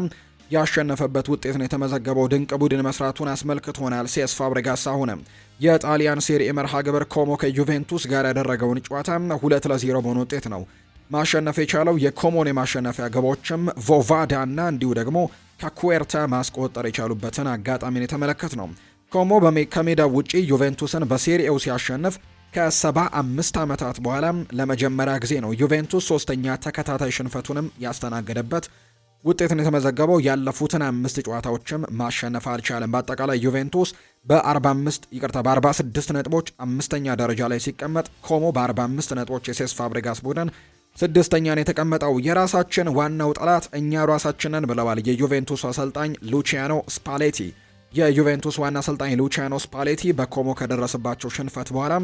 ያሸነፈበት ውጤት ነው የተመዘገበው። ድንቅ ቡድን መስራቱን አስመልክቶናል ሴስ ፋብሬጋስ። ሆነ የጣሊያን ሴሪኤ መርሃ ግብር ኮሞ ከዩቬንቱስ ጋር ያደረገውን ጨዋታ 2-0 በሆነ ውጤት ነው ማሸነፍ የቻለው። የኮሞን የማሸነፊያ ግቦችም ቮቫዳ እና እንዲሁ ደግሞ ከኩዌርታ ማስቆጠር የቻሉበትን አጋጣሚን የተመለከት ነው። ኮሞ ከሜዳው ውጪ ዩቬንቱስን በሴሪኤው ሲያሸንፍ ከ75 ዓመታት በኋላ ለመጀመሪያ ጊዜ ነው። ዩቬንቱስ 3ኛ ተከታታይ ሽንፈቱንም ያስተናገደበት ውጤትን የተመዘገበው። ያለፉትን 5 ጨዋታዎችም ማሸነፍ አልቻለም። በአጠቃላይ ዩቬንቱስ በ46 ነጥቦች 5ኛ ደረጃ ላይ ሲቀመጥ፣ ኮሞ በ45 ነጥቦች የሴስ ፋብሬጋስ ቡድን 6ኛን የተቀመጠው። የራሳችን ዋናው ጠላት እኛ ራሳችንን ብለዋል የዩቬንቱስ አሰልጣኝ ሉቺያኖ ስፓሌቲ። የዩቬንቱስ ዋና አሰልጣኝ ሉቺያኖ ስፓሌቲ በኮሞ ከደረሰባቸው ሽንፈት በኋላ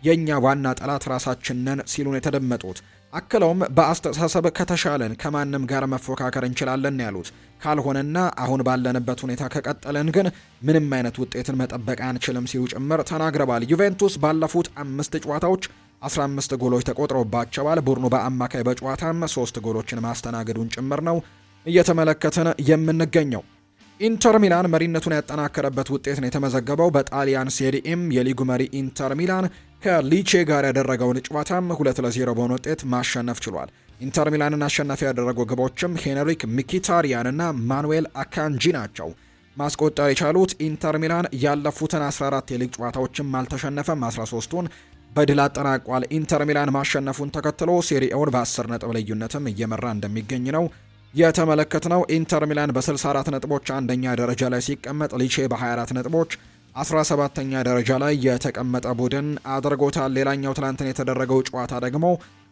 የኛ ዋና ጠላት ራሳችንን ሲሉን የተደመጡት። አክለውም በአስተሳሰብ ከተሻለን ከማንም ጋር መፎካከር እንችላለን ያሉት፣ ካልሆነና አሁን ባለንበት ሁኔታ ከቀጠለን ግን ምንም አይነት ውጤትን መጠበቅ አንችልም ሲሉ ጭምር ተናግረዋል። ዩቬንቱስ ባለፉት 5 ጨዋታዎች 15 ጎሎች ተቆጥሮባቸዋል። ቡድኑ በአማካይ በጨዋታም 3 ጎሎችን ማስተናገዱን ጭምር ነው እየተመለከትን የምንገኘው። ኢንተር ሚላን መሪነቱን ያጠናከረበት ውጤት ነው የተመዘገበው። በጣሊያን ሴሪኤም የሊጉ መሪ ኢንተር ሚላን ከሊቼ ጋር ያደረገውን ጨዋታም 2-0 በሆነ ውጤት ማሸነፍ ችሏል። ኢንተር ሚላንን አሸናፊ ያደረጉ ግቦችም ሄንሪክ ሚኪታሪያን እና ማኑኤል አካንጂ ናቸው ማስቆጠር የቻሉት። ኢንተር ሚላን ያለፉትን 14 የሊግ ጨዋታዎችም አልተሸነፈም፣ 13ቱን በድል አጠናቋል። ኢንተር ሚላን ማሸነፉን ተከትሎ ሴሪኤውን በ10 ነጥብ ልዩነትም እየመራ እንደሚገኝ ነው የተመለከትነው። ኢንተር ሚላን በ64 ነጥቦች አንደኛ ደረጃ ላይ ሲቀመጥ፣ ሊቼ በ24 ነጥቦች 17ኛ ደረጃ ላይ የተቀመጠ ቡድን አድርጎታል። ሌላኛው ትናንትን የተደረገው ጨዋታ ደግሞ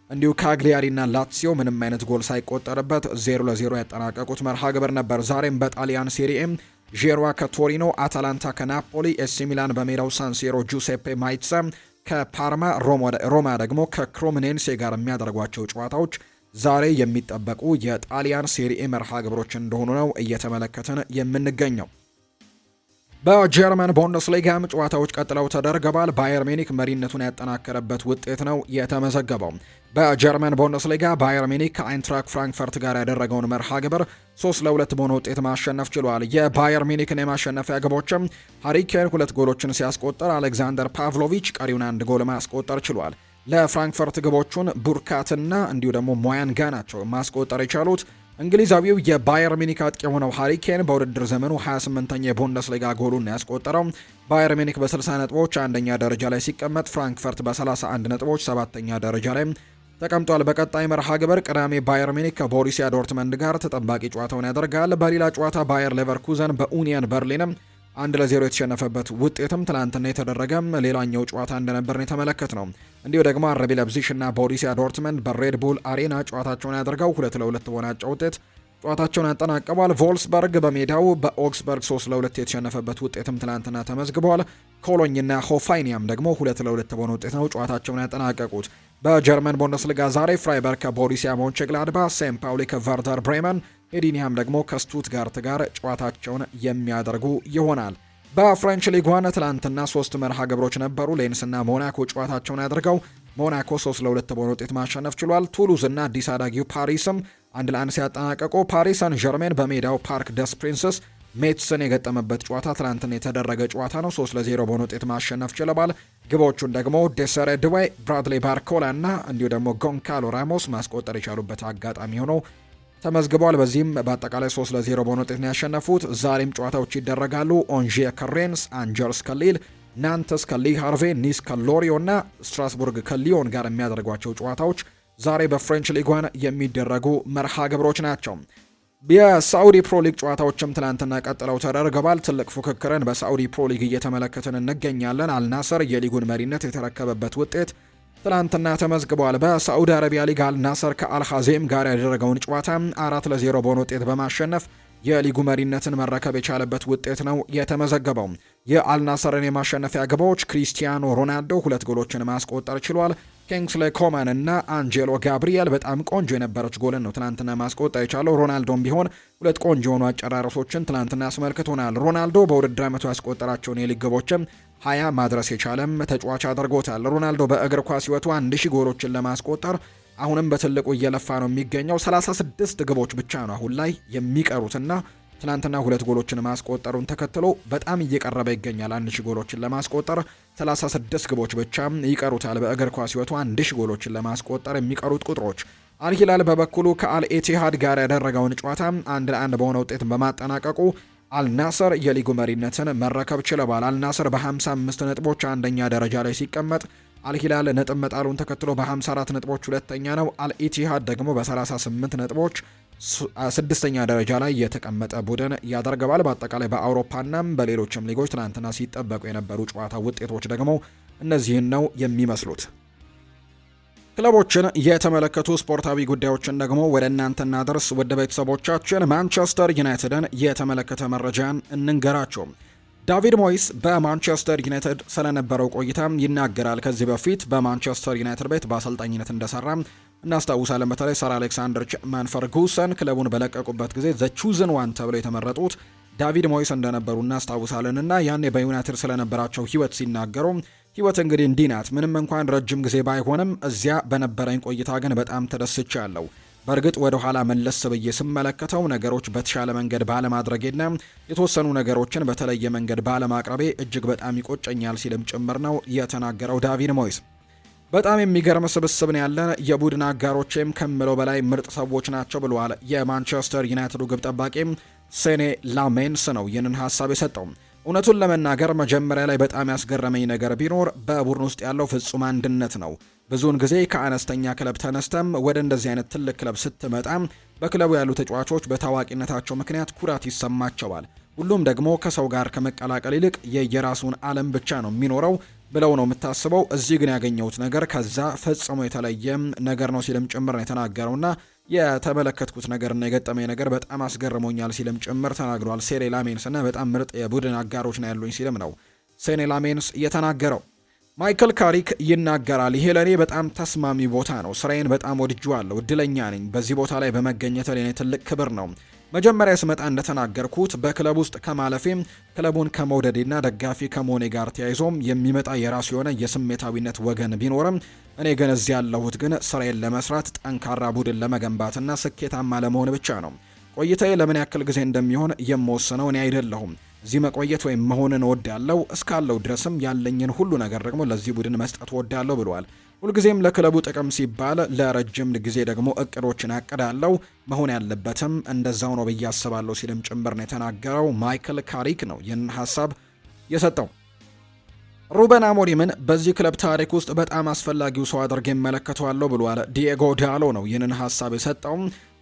እንዲሁ ካግሊያሪና ላትሲዮ ምንም አይነት ጎል ሳይቆጠርበት 0-0 ያጠናቀቁት መርሃ ግብር ነበር። ዛሬም በጣሊያን ሴሪኤም ዤሮዋ ከቶሪኖ፣ አታላንታ ከናፖሊ፣ ኤሲ ሚላን በሜዳው ሳንሲሮ ጁሴፔ ማይትሳ ከፓርማ፣ ሮማ ደግሞ ከክሮምኔንሴ ጋር የሚያደርጓቸው ጨዋታዎች ዛሬ የሚጠበቁ የጣሊያን ሴሪኤ መርሃ ግብሮች እንደሆኑ ነው እየተመለከትን የምንገኘው። በጀርመን ቡንደስሊጋም ጨዋታዎች ቀጥለው ተደርገዋል። ባየር ሚኒክ መሪነቱን ያጠናከረበት ውጤት ነው የተመዘገበው። በጀርመን ቡንደስሊጋ ባየር ሚኒክ ከአይንትራክ ፍራንክፈርት ጋር ያደረገውን መርሃ ግብር 3-2 በሆነ ውጤት ማሸነፍ ችሏል። የባየር ሚኒክን የማሸነፊያ ግቦችም ሃሪኬን 2 ጎሎችን ሲያስቆጠር አሌክዛንደር ፓቭሎቪች ቀሪውን 1 ጎል ማስቆጠር ችሏል። ለፍራንክፈርት ግቦቹን ቡርካትና እንዲሁ ደግሞ ሞያንጋ ናቸው ማስቆጠር የቻሉት። እንግሊዛዊው የባየር ሚኒክ አጥቂ የሆነው ሃሪኬን በውድድር ዘመኑ 28ኛ የቡንደስሊጋ ጎሉን ያስቆጠረው። ባየር ሚኒክ በ60 ነጥቦች አንደኛ ደረጃ ላይ ሲቀመጥ፣ ፍራንክፈርት በ31 ነጥቦች 7ኛ ደረጃ ላይ ተቀምጧል። በቀጣይ መርሃ ግብር ቅዳሜ ባየር ሚኒክ ከቦሩሲያ ዶርትመንድ ጋር ተጠባቂ ጨዋታውን ያደርጋል። በሌላ ጨዋታ ባየር ሌቨርኩዘን በኡኒየን በርሊንም 1-0 የተሸነፈበት ውጤትም ትላንትና የተደረገ ሌላኛው ጨዋታ እንደነበር ነው የተመለከት ነው። እንዲሁ ደግሞ አረቢ ለብዚሽ እና ቦሩሲያ ዶርትመንድ በሬድ ቡል አሬና ጨዋታቸውን ያደርገው 2-2 በሆናቸው ውጤት ጨዋታቸውን ያጠናቀዋል። ቮልስበርግ በሜዳው በኦግስበርግ 3-2 የተሸነፈበት ውጤትም ትላንትና ተመዝግቧል። ኮሎኝና ሆፋይኒያም ደግሞ 2-2 በሆነ ውጤት ነው ጨዋታቸውን ያጠናቀቁት። በጀርመን ቡንደስሊጋ ዛሬ ፍራይበርግ ከቦሩሲያ ሞንቸግላድባ፣ ሴንት ፓውሊ ከቨርደር ብሬመን፣ ኤዲኒያም ደግሞ ከስቱትጋርት ጋር ጨዋታቸውን የሚያደርጉ ይሆናል። በፍሬንች ሊግ 1 ትላንትና 3 መርሃ ግብሮች ነበሩ። ሌንስና ሞናኮ ጨዋታቸውን ያደርገው ሞናኮ 3-2 በሆነ ውጤት ማሸነፍ ችሏል። ቱሉዝ እና አዲስ አዳጊው ፓሪስም 1-1 ሲያጠናቀቁ፣ ፓሪስ ሰን ዠርሜን በሜዳው ፓርክ ደስ ፕሪንስስ ሜትስን የገጠመበት ጨዋታ ትላንትና የተደረገ ጨዋታ ነው። 3-0 በሆነ ውጤት ማሸነፍ ችለዋል። ግቦቹን ደግሞ ዴሰሬ ድዌ፣ ብራድሊ ባርኮላ እና እንዲሁ ደግሞ ጎንካሎ ራሞስ ማስቆጠር የቻሉበት አጋጣሚ ሆኖ ተመዝግቧል። በዚህም በአጠቃላይ 3-0 በሆነ ውጤት ነው ያሸነፉት። ዛሬም ጨዋታዎች ይደረጋሉ። ኦንዤ ከሬንስ፣ አንጀርስ ከሊል፣ ናንተስ ከሊ ሃርቬ፣ ኒስ ከሎሪዮ እና ስትራስቡርግ ከሊዮን ጋር የሚያደርጓቸው ጨዋታዎች ዛሬ በፍሬንች ሊግ 1 የሚደረጉ መርሃ ግብሮች ናቸው። የሳዑዲ ፕሮ ሊግ ጨዋታዎችም ትናንትና ቀጥለው ተደርገዋል። ትልቅ ፉክክርን በሳዑዲ ፕሮ ሊግ እየተመለከትን እንገኛለን። አልናስር የሊጉን መሪነት የተረከበበት ውጤት ትላንትና ተመዝግቧል። በሳዑዲ አረቢያ ሊግ አልናስር ከአልሐዜም ጋር ያደረገውን ጨዋታ 4-0 በሆነ ውጤት በማሸነፍ የሊጉ መሪነትን መረከብ የቻለበት ውጤት ነው የተመዘገበው። የአልናስርን የማሸነፊያ ግቦች ክሪስቲያኖ ሮናልዶ 2 ጎሎችን ማስቆጠር ችሏል። ኪንግስሌ ኮማን እና አንጄሎ ጋብሪኤል በጣም ቆንጆ የነበረች ጎልን ነው ትናንትና ማስቆጠር የቻለው። ሮናልዶም ቢሆን 2 ቆንጆ የሆኑ አጨራረሶችን ትናንትና አስመልክቶናል። ሮናልዶ በውድድር ዓመቱ ያስቆጠራቸውን የሊግ ግቦችም 20 ማድረስ የቻለም ተጫዋች አድርጎታል። ሮናልዶ በእግር ኳስ ሕይወቱ 1000 ጎሎችን ለማስቆጠር አሁንም በትልቁ እየለፋ ነው የሚገኘው። 36 ግቦች ብቻ ነው አሁን ላይ የሚቀሩትና ትናንትና 2 ጎሎችን ማስቆጠሩን ተከትሎ በጣም እየቀረበ ይገኛል። 1000 ጎሎችን ለማስቆጠር 36 ግቦች ብቻ ይቀሩታል። በእግር ኳስ ሕይወቱ 1000 ጎሎችን ለማስቆጠር የሚቀሩት ቁጥሮች። አልሂላል በበኩሉ ከአልኤቲሃድ ጋር ያደረገውን ጨዋታ 1-1 በሆነ ውጤት በማጠናቀቁ አልናስር የሊጉ መሪነትን መረከብ ችለዋል። አልናስር በ55 ነጥቦች አንደኛ ደረጃ ላይ ሲቀመጥ፣ አልሂላል ነጥብ መጣሉን ተከትሎ በ54 ነጥቦች ሁለተኛ ነው። አልኢቲሃድ ደግሞ በ38 ነጥቦች ስድስተኛ ደረጃ ላይ የተቀመጠ ቡድን ያደርገዋል። በአጠቃላይ በአውሮፓና በሌሎችም ሊጎች ትናንትና ሲጠበቁ የነበሩ ጨዋታ ውጤቶች ደግሞ እነዚህን ነው የሚመስሉት። ክለቦችን የተመለከቱ ስፖርታዊ ጉዳዮችን ደግሞ ወደ እናንተ እናደርስ። ወደ ቤተሰቦቻችን ማንቸስተር ዩናይትድን የተመለከተ መረጃን እንንገራቸው። ዳቪድ ሞይስ በማንቸስተር ዩናይትድ ስለነበረው ቆይታ ይናገራል። ከዚህ በፊት በማንቸስተር ዩናይትድ ቤት በአሰልጣኝነት እንደሰራ እናስታውሳለን። በተለይ ሰር አሌክሳንደር ቻፕማን ፈርጉሰን ክለቡን በለቀቁበት ጊዜ ዘ ቹዝን ዋን ተብለው የተመረጡት ዳቪድ ሞይስ እንደነበሩ እናስታውሳለን እና ያኔ በዩናይትድ ስለነበራቸው ህይወት ሲናገሩ ህይወት እንግዲህ እንዲህ ናት። ምንም እንኳን ረጅም ጊዜ ባይሆንም እዚያ በነበረኝ ቆይታ ግን በጣም ተደስቻለሁ። በእርግጥ ወደ ኋላ መለስ ብዬ ስመለከተው ነገሮች በተሻለ መንገድ ባለማድረጌና የተወሰኑ ነገሮችን በተለየ መንገድ ባለማቅረቤ እጅግ በጣም ይቆጨኛል ሲልም ጭምር ነው የተናገረው ዳቪድ ሞይስ። በጣም የሚገርም ስብስብ ነው ያለን፣ የቡድን አጋሮቼም ከምለው በላይ ምርጥ ሰዎች ናቸው ብለዋል። የማንቸስተር ዩናይትዱ ግብ ጠባቂ ሴኔ ላሜንስ ነው ይህንን ሀሳብ የሰጠው። እውነቱን ለመናገር መጀመሪያ ላይ በጣም ያስገረመኝ ነገር ቢኖር በቡድን ውስጥ ያለው ፍጹም አንድነት ነው። ብዙውን ጊዜ ከአነስተኛ ክለብ ተነስተም ወደ እንደዚህ አይነት ትልቅ ክለብ ስትመጣ በክለቡ ያሉ ተጫዋቾች በታዋቂነታቸው ምክንያት ኩራት ይሰማቸዋል። ሁሉም ደግሞ ከሰው ጋር ከመቀላቀል ይልቅ የየራሱን ዓለም ብቻ ነው የሚኖረው ብለው ነው የምታስበው። እዚህ ግን ያገኘሁት ነገር ከዛ ፈጽሞ የተለየ ነገር ነው ሲልም ጭምር ነው የተናገረውና የተመለከትኩት ነገርና የገጠመኝ ነገር በጣም አስገርሞኛል ሲልም ጭምር ተናግሯል። ሴኔ ላሜንስ እና በጣም ምርጥ የቡድን አጋሮች ነው ያሉኝ ሲልም ነው ሴኔ ላሜንስ የተናገረው። ማይክል ካሪክ ይናገራል። ይሄ ለእኔ በጣም ተስማሚ ቦታ ነው። ስራዬን በጣም ወድጄዋለሁ። እድለኛ ነኝ። በዚህ ቦታ ላይ በመገኘት ለእኔ ትልቅ ክብር ነው። መጀመሪያ ስመጣ እንደተናገርኩት በክለብ ውስጥ ከማለፌም ክለቡን ከመውደዴና ደጋፊ ከመሆኔ ጋር ተያይዞም የሚመጣ የራሱ የሆነ የስሜታዊነት ወገን ቢኖርም እኔ ግን እዚህ ያለሁት ግን ስራዬን ለመስራት ጠንካራ ቡድን ለመገንባትና ስኬታማ ለመሆን ብቻ ነው። ቆይታዬ ለምን ያክል ጊዜ እንደሚሆን የምወስነው እኔ አይደለሁም። እዚህ መቆየት ወይም መሆንን እወዳለሁ። እስካለው ድረስም ያለኝን ሁሉ ነገር ደግሞ ለዚህ ቡድን መስጠት እወዳለሁ ብሏል። ሁልጊዜም ለክለቡ ጥቅም ሲባል ለረጅም ጊዜ ደግሞ እቅዶችን አቅዳለሁ። መሆን ያለበትም እንደዛው ነው ብዬ አስባለሁ ሲልም ጭምር ነው የተናገረው። ማይክል ካሪክ ነው ይህን ሀሳብ የሰጠው። ሩበን አሞሪምን በዚህ ክለብ ታሪክ ውስጥ በጣም አስፈላጊው ሰው አድርጌ እመለከተዋለሁ ብሏል። ዲኤጎ ዳሎ ነው ይህንን ሀሳብ የሰጠው።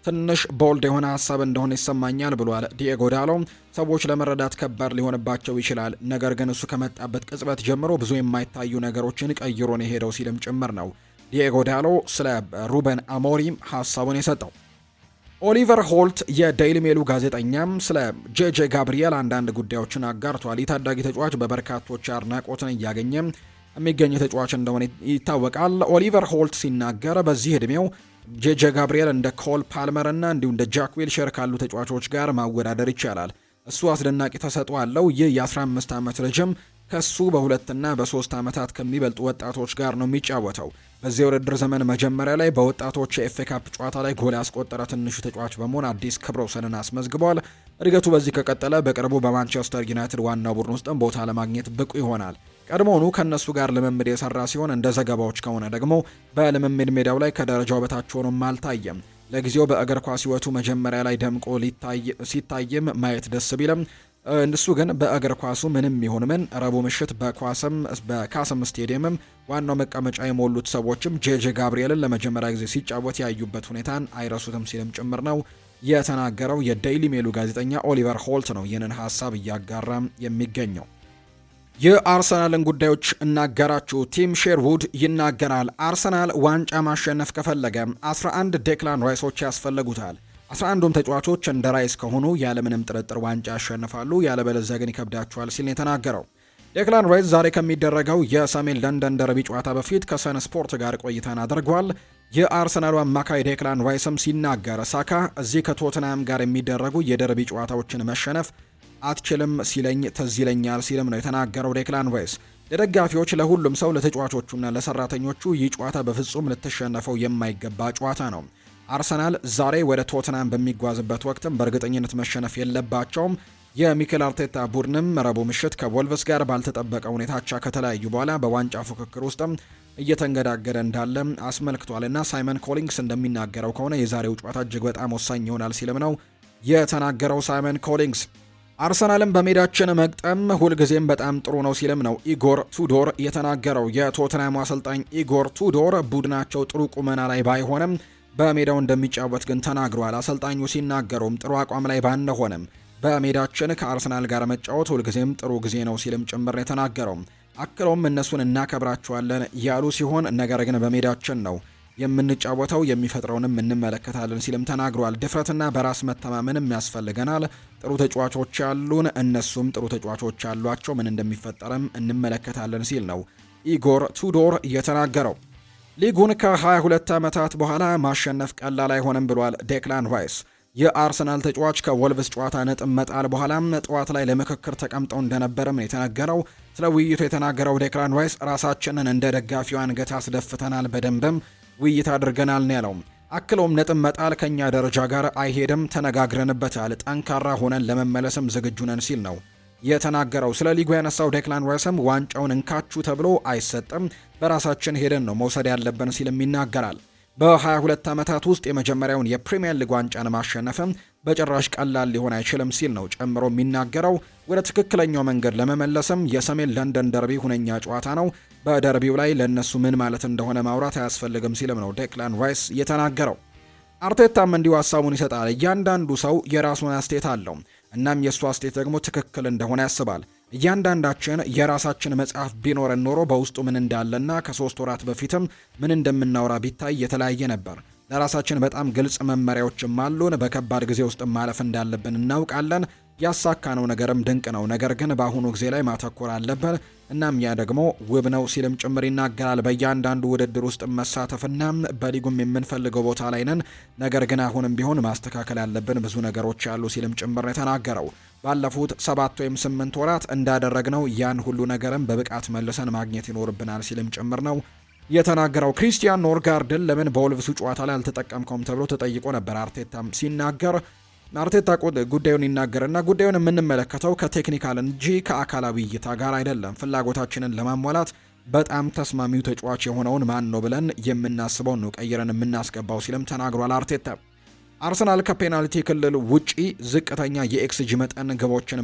ትንሽ ቦልድ የሆነ ሀሳብ እንደሆነ ይሰማኛል ብሏል ዲኤጎ ዳሎ። ሰዎች ለመረዳት ከባድ ሊሆንባቸው ይችላል፣ ነገር ግን እሱ ከመጣበት ቅጽበት ጀምሮ ብዙ የማይታዩ ነገሮችን ቀይሮ ነው የሄደው ሲልም ጭምር ነው ዲኤጎ ዳሎ ስለ ሩበን አሞሪም ሀሳቡን የሰጠው። ኦሊቨር ሆልት የዴይሊ ሜሉ ጋዜጠኛም ስለ ጄጄ ጋብሪኤል አንዳንድ ጉዳዮችን አጋርቷል። ይህ ታዳጊ ተጫዋች በበርካቶች አድናቆትን እያገኘ የሚገኝ ተጫዋች እንደሆነ ይታወቃል። ኦሊቨር ሆልት ሲናገር በዚህ ዕድሜው ጄጄ ጋብሪኤል እንደ ኮል ፓልመር እና እንዲሁም እንደ ጃክ ዊልሸር ካሉ ተጫዋቾች ጋር ማወዳደር ይቻላል። እሱ አስደናቂ ተሰጥኦ አለው። ይህ የ15 ዓመት ልጅም ከሱ በ2 እና በ3 ዓመታት ከሚበልጡ ወጣቶች ጋር ነው የሚጫወተው። በዚህ የውድድር ዘመን መጀመሪያ ላይ በወጣቶች የኤፍኤ ካፕ ጨዋታ ላይ ጎል ያስቆጠረ ትንሹ ተጫዋች በመሆን አዲስ ክብረ ወሰንን አስመዝግቧል። እድገቱ በዚህ ከቀጠለ በቅርቡ በማንቸስተር ዩናይትድ ዋናው ቡድን ውስጥም ቦታ ለማግኘት ብቁ ይሆናል። ቀድሞውኑ ከነሱ ጋር ልምምድ የሰራ ሲሆን እንደ ዘገባዎች ከሆነ ደግሞ በልምምድ ሜዳው ላይ ከደረጃው በታች ሆኖም አልታየም። ለጊዜው በእግር ኳስ ሕይወቱ መጀመሪያ ላይ ደምቆ ሲታይም ማየት ደስ ቢልም እሱ ግን በእግር ኳሱ ምንም ይሁን ምን ረቡዕ ምሽት በካስም ስቴዲየምም ዋናው መቀመጫ የሞሉት ሰዎችም ጄጄ ጋብሪኤልን ለመጀመሪያ ጊዜ ሲጫወት ያዩበት ሁኔታን አይረሱትም ሲልም ጭምር ነው የተናገረው። የዴይሊ ሜሉ ጋዜጠኛ ኦሊቨር ሆልት ነው ይህንን ሀሳብ እያጋራም የሚገኘው። የአርሰናልን ጉዳዮች እናገራችሁ። ቲም ሼርውድ ይናገራል። አርሰናል ዋንጫ ማሸነፍ ከፈለገ 11 ዴክላን ራይሶች ያስፈልጉታል። 11ዱም ተጫዋቾች እንደ ራይስ ከሆኑ ያለምንም ጥርጥር ዋንጫ ያሸንፋሉ፣ ያለበለዚያ ግን ይከብዳቸዋል ሲል የተናገረው ዴክላን ራይስ ዛሬ ከሚደረገው የሰሜን ለንደን ደርቢ ጨዋታ በፊት ከሰን ስፖርት ጋር ቆይታን አድርጓል። የአርሰናሉ አማካይ ዴክላን ራይስም ሲናገር ሳካ እዚህ ከቶትናም ጋር የሚደረጉ የደርቢ ጨዋታዎችን መሸነፍ አትችልም ሲለኝ ትዝ ይለኛል ሲልም ነው የተናገረው ዴክላን ራይስ። ለደጋፊዎች፣ ለሁሉም ሰው፣ ለተጫዋቾቹና ለሰራተኞቹ ይህ ጨዋታ በፍጹም ልትሸነፈው የማይገባ ጨዋታ ነው። አርሰናል ዛሬ ወደ ቶትናም በሚጓዝበት ወቅትም በእርግጠኝነት መሸነፍ የለባቸውም። የሚኬል አርቴታ ቡድንም ረቡዕ ምሽት ከቮልቭስ ጋር ባልተጠበቀ ሁኔታ አቻ ከተለያዩ በኋላ በዋንጫ ፉክክር ውስጥም እየተንገዳገደ እንዳለ አስመልክቷልና ሳይመን ኮሊንግስ እንደሚናገረው ከሆነ የዛሬው ጨዋታ እጅግ በጣም ወሳኝ ይሆናል ሲልም ነው የተናገረው ሳይመን ኮሊንግስ። አርሰናልን በሜዳችን መግጠም ሁልጊዜም በጣም ጥሩ ነው ሲልም ነው ኢጎር ቱዶር የተናገረው። የቶትናሙ አሰልጣኝ ኢጎር ቱዶር ቡድናቸው ጥሩ ቁመና ላይ ባይሆንም በሜዳው እንደሚጫወት ግን ተናግሯል። አሰልጣኙ ሲናገሩም ጥሩ አቋም ላይ ባንሆንም በሜዳችን ከአርሰናል ጋር መጫወት ሁልጊዜም ጥሩ ጊዜ ነው ሲልም ጭምር የተናገረው። አክለውም እነሱን እናከብራቸዋለን ያሉ ሲሆን ነገር ግን በሜዳችን ነው የምንጫወተው፣ የሚፈጥረውንም እንመለከታለን ሲልም ተናግሯል። ድፍረትና በራስ መተማመንም ያስፈልገናል። ጥሩ ተጫዋቾች ያሉን፣ እነሱም ጥሩ ተጫዋቾች ያሏቸው፣ ምን እንደሚፈጠርም እንመለከታለን ሲል ነው ኢጎር ቱዶር የተናገረው። ሊጉን ከ22 ዓመታት በኋላ ማሸነፍ ቀላል አይሆንም ብሏል ዴክላን ራይስ። የአርሰናል ተጫዋች ከወልቭስ ጨዋታ ነጥብ መጣል በኋላም ጠዋት ላይ ለምክክር ተቀምጠው እንደነበረም የተናገረው። ስለ ውይይቱ የተናገረው ዴክላን ራይስ ራሳችንን እንደ ደጋፊው አንገት አስደፍተናል፣ በደንብም ውይይት አድርገናል ነው ያለው። አክለውም ነጥብ መጣል ከኛ ደረጃ ጋር አይሄድም፣ ተነጋግረንበታል፣ ጠንካራ ሆነን ለመመለስም ዝግጁ ነን ሲል ነው የተናገረው። ስለ ሊጉ ያነሳው ዴክላን ራይስም ዋንጫውን እንካችሁ ተብሎ አይሰጥም፣ በራሳችን ሄደን ነው መውሰድ ያለብን ሲልም ይናገራል። በ22 ዓመታት ውስጥ የመጀመሪያውን የፕሪሚየር ሊግ ዋንጫን ማሸነፍም በጭራሽ ቀላል ሊሆን አይችልም ሲል ነው ጨምሮ የሚናገረው። ወደ ትክክለኛው መንገድ ለመመለስም የሰሜን ለንደን ደርቢ ሁነኛ ጨዋታ ነው። በደርቢው ላይ ለእነሱ ምን ማለት እንደሆነ ማውራት አያስፈልግም ሲልም ነው ዴክላን ራይስ የተናገረው። አርቴታም እንዲሁ ሀሳቡን ይሰጣል። እያንዳንዱ ሰው የራሱን አስተያየት አለው፣ እናም የእሱ አስተያየት ደግሞ ትክክል እንደሆነ ያስባል። እያንዳንዳችን የራሳችን መጽሐፍ ቢኖረን ኖሮ በውስጡ ምን እንዳለና ከ3 ወራት በፊትም ምን እንደምናወራ ቢታይ የተለያየ ነበር። ለራሳችን በጣም ግልጽ መመሪያዎችም አሉን። በከባድ ጊዜ ውስጥ ማለፍ እንዳለብን እናውቃለን። ያሳካነው ነገርም ድንቅ ነው፣ ነገር ግን በአሁኑ ጊዜ ላይ ማተኮር አለብን። እናም ያ ደግሞ ውብ ነው ሲልም ጭምር ይናገራል። በእያንዳንዱ ውድድር ውስጥ መሳተፍና በሊጉም የምንፈልገው ቦታ ላይ ነን፣ ነገር ግን አሁንም ቢሆን ማስተካከል ያለብን ብዙ ነገሮች አሉ ሲልም ጭምር ነው የተናገረው። ባለፉት 7 ወይም 8 ወራት እንዳደረግነው ያን ሁሉ ነገርም በብቃት መልሰን ማግኘት ይኖርብናል ሲልም ጭምር ነው የተናገረው። ክሪስቲያን ኖርጋርድን ለምን በወልቭሱ ጨዋታ ላይ አልተጠቀምከውም ተብሎ ተጠይቆ ነበር። አርቴታም ሲናገር አርቴታ ጉዳዩን ይናገርና ጉዳዩን የምንመለከተው ከቴክኒካል እንጂ ከአካላዊ እይታ ጋር አይደለም። ፍላጎታችንን ለማሟላት በጣም ተስማሚው ተጫዋች የሆነውን ማን ነው ብለን የምናስበው ነው ቀይረን የምናስገባው ሲልም ተናግሯል። አርቴታ አርሰናል ከፔናልቲ ክልል ውጪ ዝቅተኛ የኤክስጂ መጠን ግቦችን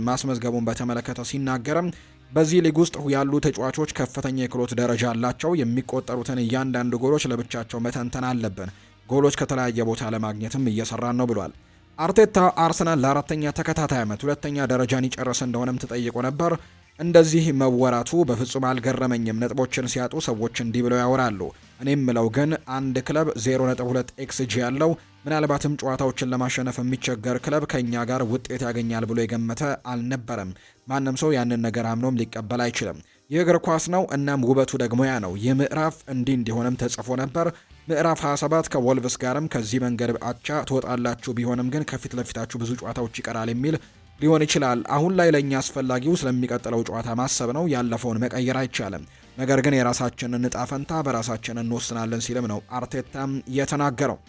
ማስመዝገቡን በተመለከተ ሲናገርም በዚህ ሊግ ውስጥ ያሉ ተጫዋቾች ከፍተኛ የክህሎት ደረጃ አላቸው። የሚቆጠሩትን እያንዳንዱ ጎሎች ለብቻቸው መተንተን አለብን። ጎሎች ከተለያየ ቦታ ለማግኘትም እየሰራን ነው ብሏል። አርቴታ አርሰናል ለአራተኛ ተከታታይ ዓመት ሁለተኛ ደረጃን ይጨርስ እንደሆነም ተጠይቆ ነበር። እንደዚህ መወራቱ በፍጹም አልገረመኝም። ነጥቦችን ሲያጡ ሰዎች እንዲህ ብለው ያወራሉ። እኔም ምለው ግን አንድ ክለብ 0.2 ኤክስጂ ያለው ምናልባትም ጨዋታዎችን ለማሸነፍ የሚቸገር ክለብ ከኛ ጋር ውጤት ያገኛል ብሎ የገመተ አልነበረም። ማንም ሰው ያንን ነገር አምኖም ሊቀበል አይችልም። ይህ እግር ኳስ ነው። እናም ውበቱ ደግሞ ያ ነው። ይህ ምዕራፍ እንዲሆንም ተጽፎ ነበር። ምዕራፍ 27 ከወልቭስ ጋርም ከዚህ መንገድ አቻ ትወጣላችሁ፣ ቢሆንም ግን ከፊት ለፊታችሁ ብዙ ጨዋታዎች ይቀራል የሚል ሊሆን ይችላል። አሁን ላይ ለእኛ አስፈላጊው ስለሚቀጥለው ጨዋታ ማሰብ ነው። ያለፈውን መቀየር አይቻልም፣ ነገር ግን የራሳችንን እጣ ፈንታ በራሳችን እንወስናለን ሲልም ነው አርቴታም የተናገረው።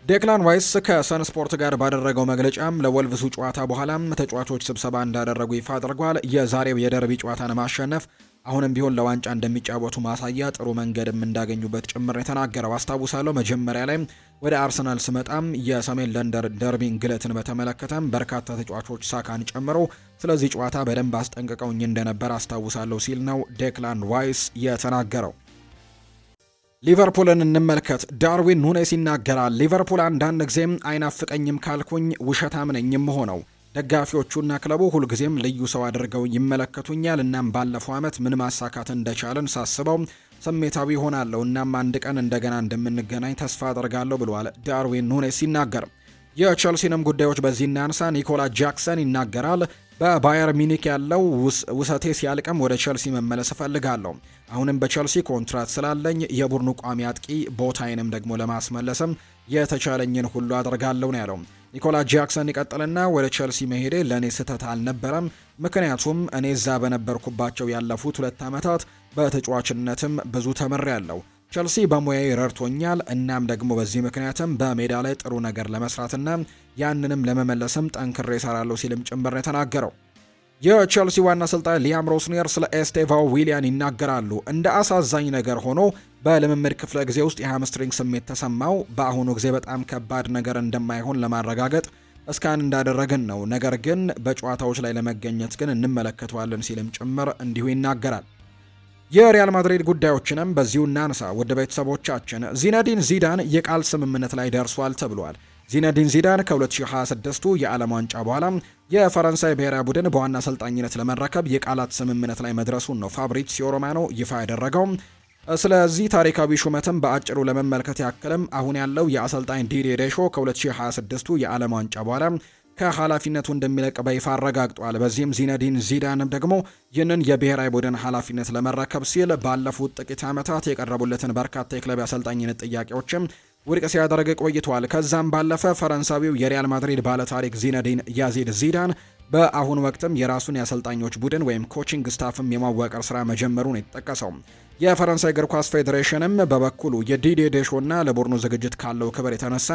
ዴክላን ራይስ ከሰን ስፖርት ጋር ባደረገው መግለጫም ለወልቭሱ ጨዋታ በኋላም ተጫዋቾች ስብሰባ እንዳደረጉ ይፋ አድርጓል። የዛሬው የደርቢ ጨዋታን ማሸነፍ አሁንም ቢሆን ለዋንጫ እንደሚጫወቱ ማሳያ ጥሩ መንገድም እንዳገኙበት ጭምር የተናገረው። አስታውሳለሁ መጀመሪያ ላይ ወደ አርሰናል ስመጣም የሰሜን ለንደን ደርቢን ግለትን በተመለከተም በርካታ ተጫዋቾች ሳካን ጨምሮ ስለዚህ ጨዋታ በደንብ አስጠንቅቀውኝ እንደነበር አስታውሳለሁ ሲል ነው ዴክላን ራይስ የተናገረው። ሊቨርፑልን እንመልከት። ዳርዊን ኑኔስ ይናገራል። ሊቨርፑል አንዳንድ ጊዜም አይናፍቀኝም ካልኩኝ ውሸታም ነኝም ሆነው ደጋፊዎቹና ክለቡ ሁልጊዜም ልዩ ሰው አድርገው ይመለከቱኛል። እናም ባለፈው ዓመት ምን ማሳካት እንደቻለን ሳስበው ስሜታዊ ሆናለሁ። እናም አንድ ቀን እንደገና እንደምንገናኝ ተስፋ አደርጋለሁ ብሏል ዳርዊን ኑኔስ ሲናገር። የቸልሲንም ጉዳዮች በዚህ እናንሳ። ኒኮላ ጃክሰን ይናገራል። በባየር ሚኒክ ያለው ውሰቴ ሲያልቅም ወደ ቸልሲ መመለስ እፈልጋለሁ። አሁንም በቸልሲ ኮንትራት ስላለኝ የቡድኑ ቋሚ አጥቂ ቦታዬንም ደግሞ ለማስመለስም የተቻለኝን ሁሉ አደርጋለሁ ነው ያለው። ኒኮላ ጃክሰን ይቀጥልና ወደ ቸልሲ መሄዴ ለእኔ ስህተት አልነበረም፣ ምክንያቱም እኔ እዛ በነበርኩባቸው ያለፉት 2 ዓመታት በተጫዋችነትም ብዙ ተምሬያለሁ። ቸልሲ በሙያዬ ረድቶኛል። እናም ደግሞ በዚህ ምክንያትም በሜዳ ላይ ጥሩ ነገር ለመስራትና ያንንም ለመመለስም ጠንክሬ እሰራለሁ ሲልም ጭምር የተናገረው። የቸልሲ ዋና አሰልጣኝ ሊያም ሮስኒየር ስለ ኤስቴቫኦ ዊሊያን ይናገራሉ። እንደ አሳዛኝ ነገር ሆኖ በልምምድ ክፍለ ጊዜ ውስጥ የሃምስትሪንግ ስሜት ተሰማው። በአሁኑ ጊዜ በጣም ከባድ ነገር እንደማይሆን ለማረጋገጥ እስካን እንዳደረግን ነው፣ ነገር ግን በጨዋታዎች ላይ ለመገኘት ግን እንመለከተዋለን ሲልም ጭምር እንዲሁ ይናገራል። የሪያል ማድሪድ ጉዳዮችንም በዚሁ እናንሳ። ወደ ቤተሰቦቻችን ዚነዲን ዚዳን የቃል ስምምነት ላይ ደርሷል ተብሏል። ዚነዲን ዚዳን ከ2026ቱ የዓለም ዋንጫ በኋላ የፈረንሳይ ብሔራዊ ቡድን በዋና አሰልጣኝነት ለመረከብ የቃላት ስምምነት ላይ መድረሱን ነው ፋብሪዚዮ ሮማኖ ይፋ ያደረገው። ስለዚህ ታሪካዊ ሹመትም በአጭሩ ለመመልከት ያክልም አሁን ያለው የአሰልጣኝ ዲዲዬ ዴሾ ከ2026ቱ የዓለም ዋንጫ በኋላ ከኃላፊነቱ እንደሚለቅ በይፋ አረጋግጧል። በዚህም ዚነዲን ዚዳንም ደግሞ ይህንን የብሔራዊ ቡድን ኃላፊነት ለመረከብ ሲል ባለፉት ጥቂት ዓመታት የቀረቡለትን በርካታ የክለብ አሰልጣኝነት ጥያቄዎችም ውድቅ ሲያደርግ ቆይቷል። ከዛም ባለፈ ፈረንሳዊው የሪያል ማድሪድ ባለታሪክ ዚነዲን ያዚድ ዚዳን በአሁኑ ወቅትም የራሱን የአሰልጣኞች ቡድን ወይም ኮቺንግ ስታፍም የማዋቀር ስራ መጀመሩን የተጠቀሰው የፈረንሳይ እግር ኳስ ፌዴሬሽንም በበኩሉ የዲዲዬ ዴሾና ለቡድኑ ዝግጅት ካለው ክብር የተነሳ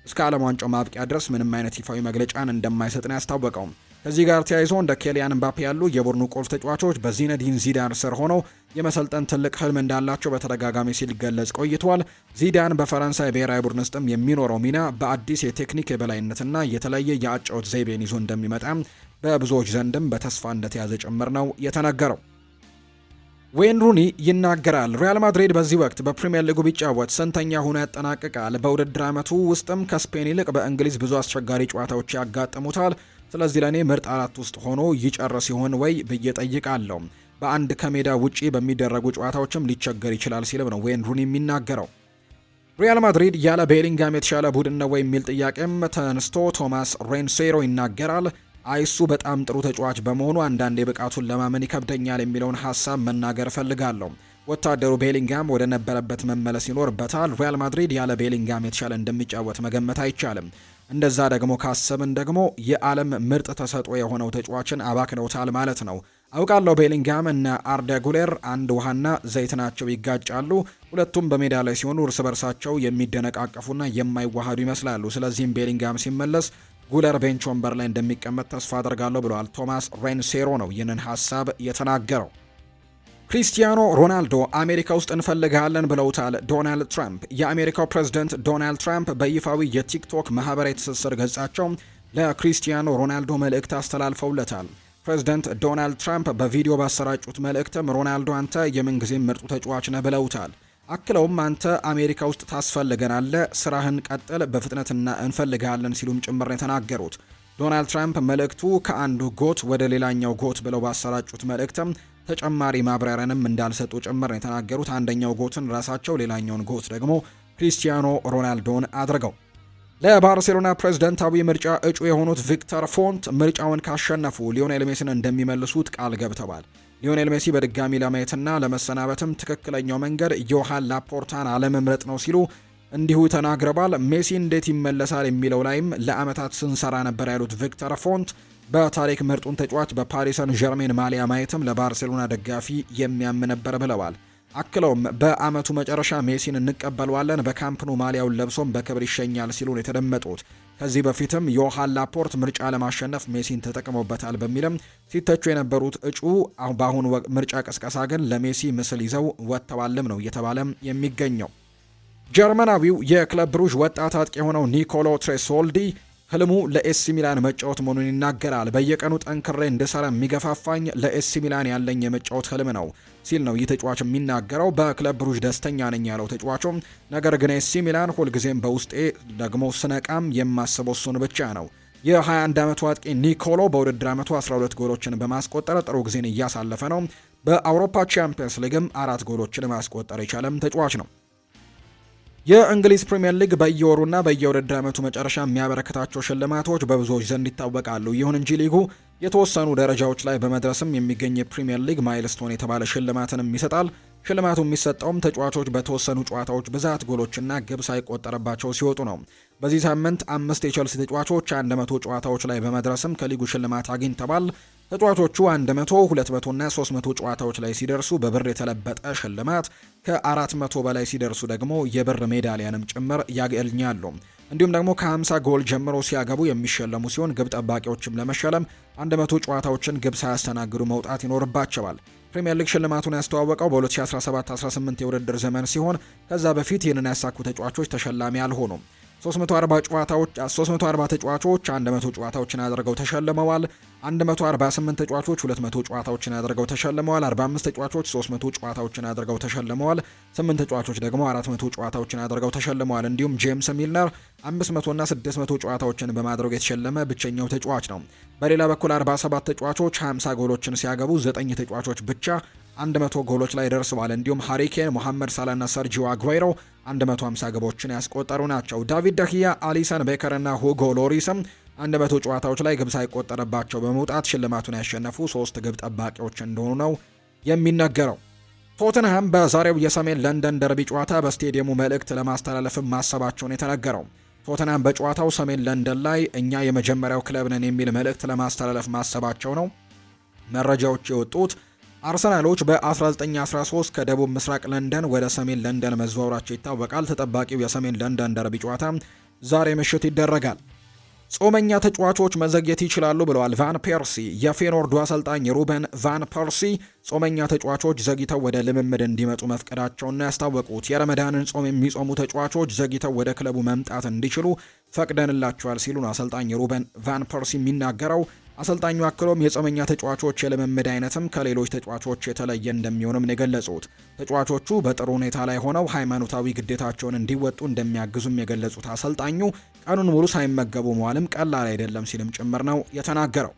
እስከ ዓለም ዋንጫው ማብቂያ ድረስ ምንም አይነት ይፋዊ መግለጫን እንደማይሰጥ ነው ያስታወቀው። ከዚህ ጋር ተያይዞ እንደ ኬሊያን ምባፔ ያሉ የቡድኑ ቁልፍ ተጫዋቾች በዚነዲን ዚዳን ስር ሆነው የመሰልጠን ትልቅ ህልም እንዳላቸው በተደጋጋሚ ሲገለጽ ቆይቷል። ዚዳን በፈረንሳይ ብሔራዊ ቡድን ውስጥም የሚኖረው ሚና በአዲስ የቴክኒክ የበላይነትና የተለየ የአጨዋወት ዘይቤን ይዞ እንደሚመጣ በብዙዎች ዘንድም በተስፋ እንደተያዘ ጭምር ነው የተነገረው። ዌይን ሩኒ ይናገራል። ሪያል ማድሪድ በዚህ ወቅት በፕሪሚየር ሊጉ ቢጫወት ስንተኛ ሆኖ ያጠናቅቃል? በውድድር ዓመቱ ውስጥም ከስፔን ይልቅ በእንግሊዝ ብዙ አስቸጋሪ ጨዋታዎች ያጋጥሙታል። ስለዚህ ለእኔ ምርጥ 4 ውስጥ ሆኖ ይጨርስ ይሆን ወይ ብዬ ጠይቃለሁ። በአንድ ከሜዳ ውጪ በሚደረጉ ጨዋታዎችም ሊቸገር ይችላል ሲልም ነው ዌይን ሩኒ የሚናገረው። ሪያል ማድሪድ ያለ ቤሊንጋም የተሻለ ቡድን ነው የሚል ጥያቄም ተነስቶ ቶማስ ሬንሴሮ ይናገራል። አይሱ በጣም ጥሩ ተጫዋች በመሆኑ አንዳንዴ ብቃቱን ለማመን ይከብደኛል የሚለውን ሀሳብ መናገር እፈልጋለሁ። ወታደሩ ቤሊንጋም ወደ ነበረበት መመለስ ይኖርበታል። ሪያል ማድሪድ ያለ ቤሊንጋም የተሻለ እንደሚጫወት መገመት አይቻልም። እንደዛ ደግሞ ካሰብን ደግሞ የዓለም ምርጥ ተሰጥኦ የሆነው ተጫዋችን አባክነውታል ማለት ነው። አውቃለሁ ቤሊንጋም እና አርዳ ጉሌር አንድ ውሃና ዘይት ናቸው፣ ይጋጫሉ። ሁለቱም በሜዳ ላይ ሲሆኑ እርስ በርሳቸው የሚደነቃቀፉና የማይዋሃዱ ይመስላሉ። ስለዚህም ቤሊንጋም ሲመለስ ጉለር ቤንች ወንበር ላይ እንደሚቀመጥ ተስፋ አደርጋለሁ ብለዋል። ቶማስ ሬንሴሮ ነው ይህንን ሀሳብ የተናገረው። ክሪስቲያኖ ሮናልዶ አሜሪካ ውስጥ እንፈልግሃለን ብለውታል ዶናልድ ትራምፕ። የአሜሪካው ፕሬዝደንት ዶናልድ ትራምፕ በይፋዊ የቲክቶክ ማህበራዊ ትስስር ገጻቸው ለክሪስቲያኖ ሮናልዶ መልእክት አስተላልፈውለታል። ፕሬዝደንት ዶናልድ ትራምፕ በቪዲዮ ባሰራጩት መልእክትም ሮናልዶ አንተ የምንጊዜም ምርጡ ተጫዋች ነህ ብለውታል። አክለውም አንተ አሜሪካ ውስጥ ታስፈልገናለህ፣ ስራህን ቀጥል፣ በፍጥነትና እንፈልግሃለን ሲሉም ጭምር ነው የተናገሩት። ዶናልድ ትራምፕ መልእክቱ ከአንዱ ጎት ወደ ሌላኛው ጎት ብለው ባሰራጩት መልእክትም ተጨማሪ ማብራሪያንም እንዳልሰጡ ጭምር ነው የተናገሩት። አንደኛው ጎትን ራሳቸው፣ ሌላኛውን ጎት ደግሞ ክሪስቲያኖ ሮናልዶን አድርገው። ለባርሴሎና ፕሬዝዳንታዊ ምርጫ እጩ የሆኑት ቪክተር ፎንት ምርጫውን ካሸነፉ ሊዮኔል ሜሲን እንደሚመልሱት ቃል ገብተዋል። ሊዮኔል ሜሲ በድጋሚ ለማየትና ለመሰናበትም ትክክለኛው መንገድ ዮሃን ላፖርታን አለመምረጥ ነው ሲሉ እንዲሁ ተናግረዋል። ሜሲ እንዴት ይመለሳል የሚለው ላይም ለአመታት ስንሰራ ነበር ያሉት ቪክተር ፎንት በታሪክ ምርጡን ተጫዋች በፓሪስ ሰን ዠርሜን ማሊያ ማየትም ለባርሴሎና ደጋፊ የሚያም ነበር ብለዋል። አክለውም በአመቱ መጨረሻ ሜሲን እንቀበለዋለን፣ በካምፕኑ ማሊያውን ለብሶም በክብር ይሸኛል ሲሉ ነው የተደመጡት። ከዚህ በፊትም ዮሃን ላፖርት ምርጫ ለማሸነፍ ሜሲን ተጠቅመውበታል በሚልም ሲተቹ የነበሩት እጩ በአሁኑ ምርጫ ቅስቀሳ ግን ለሜሲ ምስል ይዘው ወጥተዋልም ነው እየተባለም የሚገኘው። ጀርመናዊው የክለብ ብሩዥ ወጣት አጥቂ የሆነው ኒኮሎ ትሬሶልዲ ህልሙ ለኤሲ ሚላን መጫወት መሆኑን ይናገራል። በየቀኑ ጠንክሬ እንድሰራ የሚገፋፋኝ ለኤሲ ሚላን ያለኝ የመጫወት ህልም ነው ሲል ነው ይህ ተጫዋች የሚናገረው። በክለብ ብሩዥ ደስተኛ ነኝ ያለው ተጫዋቹም ነገር ግን ኤሲ ሚላን ሁልጊዜም በውስጤ ደግሞ ስነቃም የማስበው እሱን ብቻ ነው። የ21 ዓመቱ አጥቂ ኒኮሎ በውድድር ዓመቱ 12 ጎሎችን በማስቆጠር ጥሩ ጊዜን እያሳለፈ ነው። በአውሮፓ ቻምፒየንስ ሊግም 4 ጎሎችን ማስቆጠር የቻለም ተጫዋች ነው። የእንግሊዝ ፕሪምየር ሊግ በየወሩና በየውድድር ዓመቱ መጨረሻ የሚያበረክታቸው ሽልማቶች በብዙዎች ዘንድ ይታወቃሉ። ይሁን እንጂ ሊጉ የተወሰኑ ደረጃዎች ላይ በመድረስም የሚገኝ የፕሪምየር ሊግ ማይልስቶን የተባለ ሽልማትንም ይሰጣል። ሽልማቱ የሚሰጠውም ተጫዋቾች በተወሰኑ ጨዋታዎች ብዛት ጎሎችና ግብ ሳይቆጠርባቸው ሲወጡ ነው። በዚህ ሳምንት 5 የቼልሲ ተጫዋቾች 100 ጨዋታዎች ላይ በመድረስም ከሊጉ ሽልማት አግኝተዋል። ተጫዋቾቹ 100፣ 200 እና 300 ጨዋታዎች ላይ ሲደርሱ በብር የተለበጠ ሽልማት፣ ከ400 በላይ ሲደርሱ ደግሞ የብር ሜዳሊያንም ጭምር ያገኛሉ። እንዲሁም ደግሞ ከ50 ጎል ጀምሮ ሲያገቡ የሚሸለሙ ሲሆን ግብ ጠባቂዎችም ለመሸለም 100 ጨዋታዎችን ግብ ሳያስተናግዱ መውጣት ይኖርባቸዋል። ፕሪሚየር ሊግ ሽልማቱን ያስተዋወቀው በ2017-18 የውድድር ዘመን ሲሆን ከዛ በፊት ይህንን ያሳኩ ተጫዋቾች ተሸላሚ አልሆኑም። 340 ተጫዋቾች 100 ጨዋታዎችን አድርገው ተሸልመዋል። 148 ተጫዋቾች 200 ጨዋታዎችን አድርገው ተሸልመዋል። 45 ተጫዋቾች 300 ጨዋታዎችን አድርገው ተሸልመዋል። 8 ተጫዋቾች ደግሞ 400 ጨዋታዎችን አድርገው ተሸልመዋል። እንዲሁም ጄምስ ሚልነር 500 እና 600 ጨዋታዎችን በማድረግ የተሸለመ ብቸኛው ተጫዋች ነው። በሌላ በኩል 47 ተጫዋቾች 50 ጎሎችን ሲያገቡ 9 ተጫዋቾች ብቻ 100 ጎሎች ላይ ደርሰዋል። እንዲሁም ሃሪኬን፣ ሞሐመድ ሳላህ እና ሰርጂዮ አጉዌሮ 150 ግቦችን ያስቆጠሩ ናቸው። ዳቪድ ደሂያ፣ አሊሰን ቤከር እና ሁጎ ሎሪስም 100 ጨዋታዎች ላይ ግብ ሳይቆጠርባቸው በመውጣት ሽልማቱን ያሸነፉ 3 ግብ ጠባቂዎች እንደሆኑ ነው የሚነገረው። ቶተንሃም በዛሬው የሰሜን ለንደን ደርቢ ጨዋታ በስቴዲየሙ መልእክት ለማስተላለፍም ማሰባቸውን የተነገረው። ቶተንሃም በጨዋታው ሰሜን ለንደን ላይ እኛ የመጀመሪያው ክለብ ነን የሚል መልእክት ለማስተላለፍ ማሰባቸው ነው መረጃዎች የወጡት። አርሰናሎች በ1913 ከደቡብ ምስራቅ ለንደን ወደ ሰሜን ለንደን መዘዋወራቸው ይታወቃል። ተጠባቂው የሰሜን ለንደን ደርቢ ጨዋታ ዛሬ ምሽት ይደረጋል። ጾመኛ ተጫዋቾች መዘግየት ይችላሉ ብለዋል ቫን ፐርሲ። የፌኖርዱ አሰልጣኝ ሩበን ቫን ፐርሲ ጾመኛ ተጫዋቾች ዘግይተው ወደ ልምምድ እንዲመጡ መፍቀዳቸውን ነው ያስታወቁት። የረመዳንን ጾም የሚጾሙ ተጫዋቾች ዘግይተው ወደ ክለቡ መምጣት እንዲችሉ ፈቅደንላቸዋል ሲሉ ነው አሰልጣኝ ሩበን ቫን ፐርሲ የሚናገረው። አሰልጣኙ አክሎም የጾመኛ ተጫዋቾች የልምምድ አይነትም ከሌሎች ተጫዋቾች የተለየ እንደሚሆንም ነው የገለጹት። ተጫዋቾቹ በጥሩ ሁኔታ ላይ ሆነው ሃይማኖታዊ ግዴታቸውን እንዲወጡ እንደሚያግዙም የገለጹት አሰልጣኙ ቀኑን ሙሉ ሳይመገቡ መዋልም ቀላል አይደለም ሲልም ጭምር ነው የተናገረው።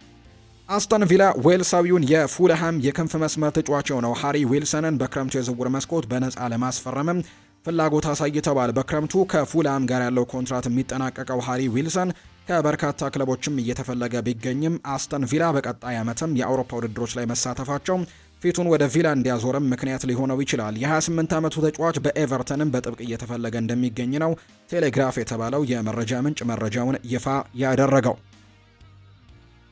አስተን ቪላ ዌልሳዊውን የፉልሃም የክንፍ መስመር ተጫዋች የሆነው ሃሪ ዊልሰንን በክረምቱ የዝውውር መስኮት በነፃ ለማስፈረምም ፍላጎት አሳይተዋል። በክረምቱ ከፉላም ጋር ያለው ኮንትራት የሚጠናቀቀው ሃሪ ዊልሰን ከበርካታ ክለቦችም እየተፈለገ ቢገኝም አስተን ቪላ በቀጣይ ዓመትም የአውሮፓ ውድድሮች ላይ መሳተፋቸው ፊቱን ወደ ቪላ እንዲያዞርም ምክንያት ሊሆነው ይችላል። የ28 ዓመቱ ተጫዋች በኤቨርተንም በጥብቅ እየተፈለገ እንደሚገኝ ነው ቴሌግራፍ የተባለው የመረጃ ምንጭ መረጃውን ይፋ ያደረገው።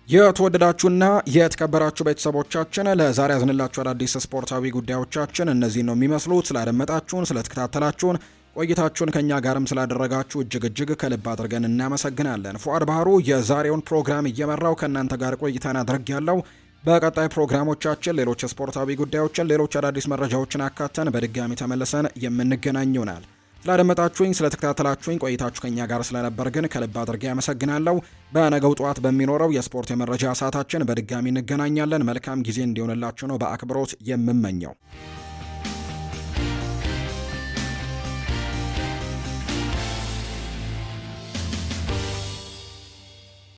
የተወደዳችሁና የተከበራችሁ ቤተሰቦቻችን ለዛሬ ያዝንላችሁ አዳዲስ ስፖርታዊ ጉዳዮቻችን እነዚህ ነው የሚመስሉት። ስላደመጣችሁን፣ ስለተከታተላችሁን ቆይታችሁን ከኛ ጋርም ስላደረጋችሁ እጅግ ከልብ አድርገን እናመሰግናለን። ፉአድ ባህሩ የዛሬውን ፕሮግራም እየመራው ከእናንተ ጋር ቆይታን አድርጌያለሁ። በቀጣይ ፕሮግራሞቻችን ሌሎች ስፖርታዊ ጉዳዮችን፣ ሌሎች አዳዲስ መረጃዎችን አካተን በድጋሚ ተመልሰን የምንገናኝ ይሆናል። ስላደመጣችሁኝ፣ ስለተከታተላችሁኝ ቆይታችሁ ከኛ ጋር ስለነበር ግን ከልብ አድርጌ ያመሰግናለሁ። በነገው ጠዋት በሚኖረው የስፖርት የመረጃ ሰዓታችን በድጋሚ እንገናኛለን። መልካም ጊዜ እንዲሆንላችሁ ነው በአክብሮት የምመኘው።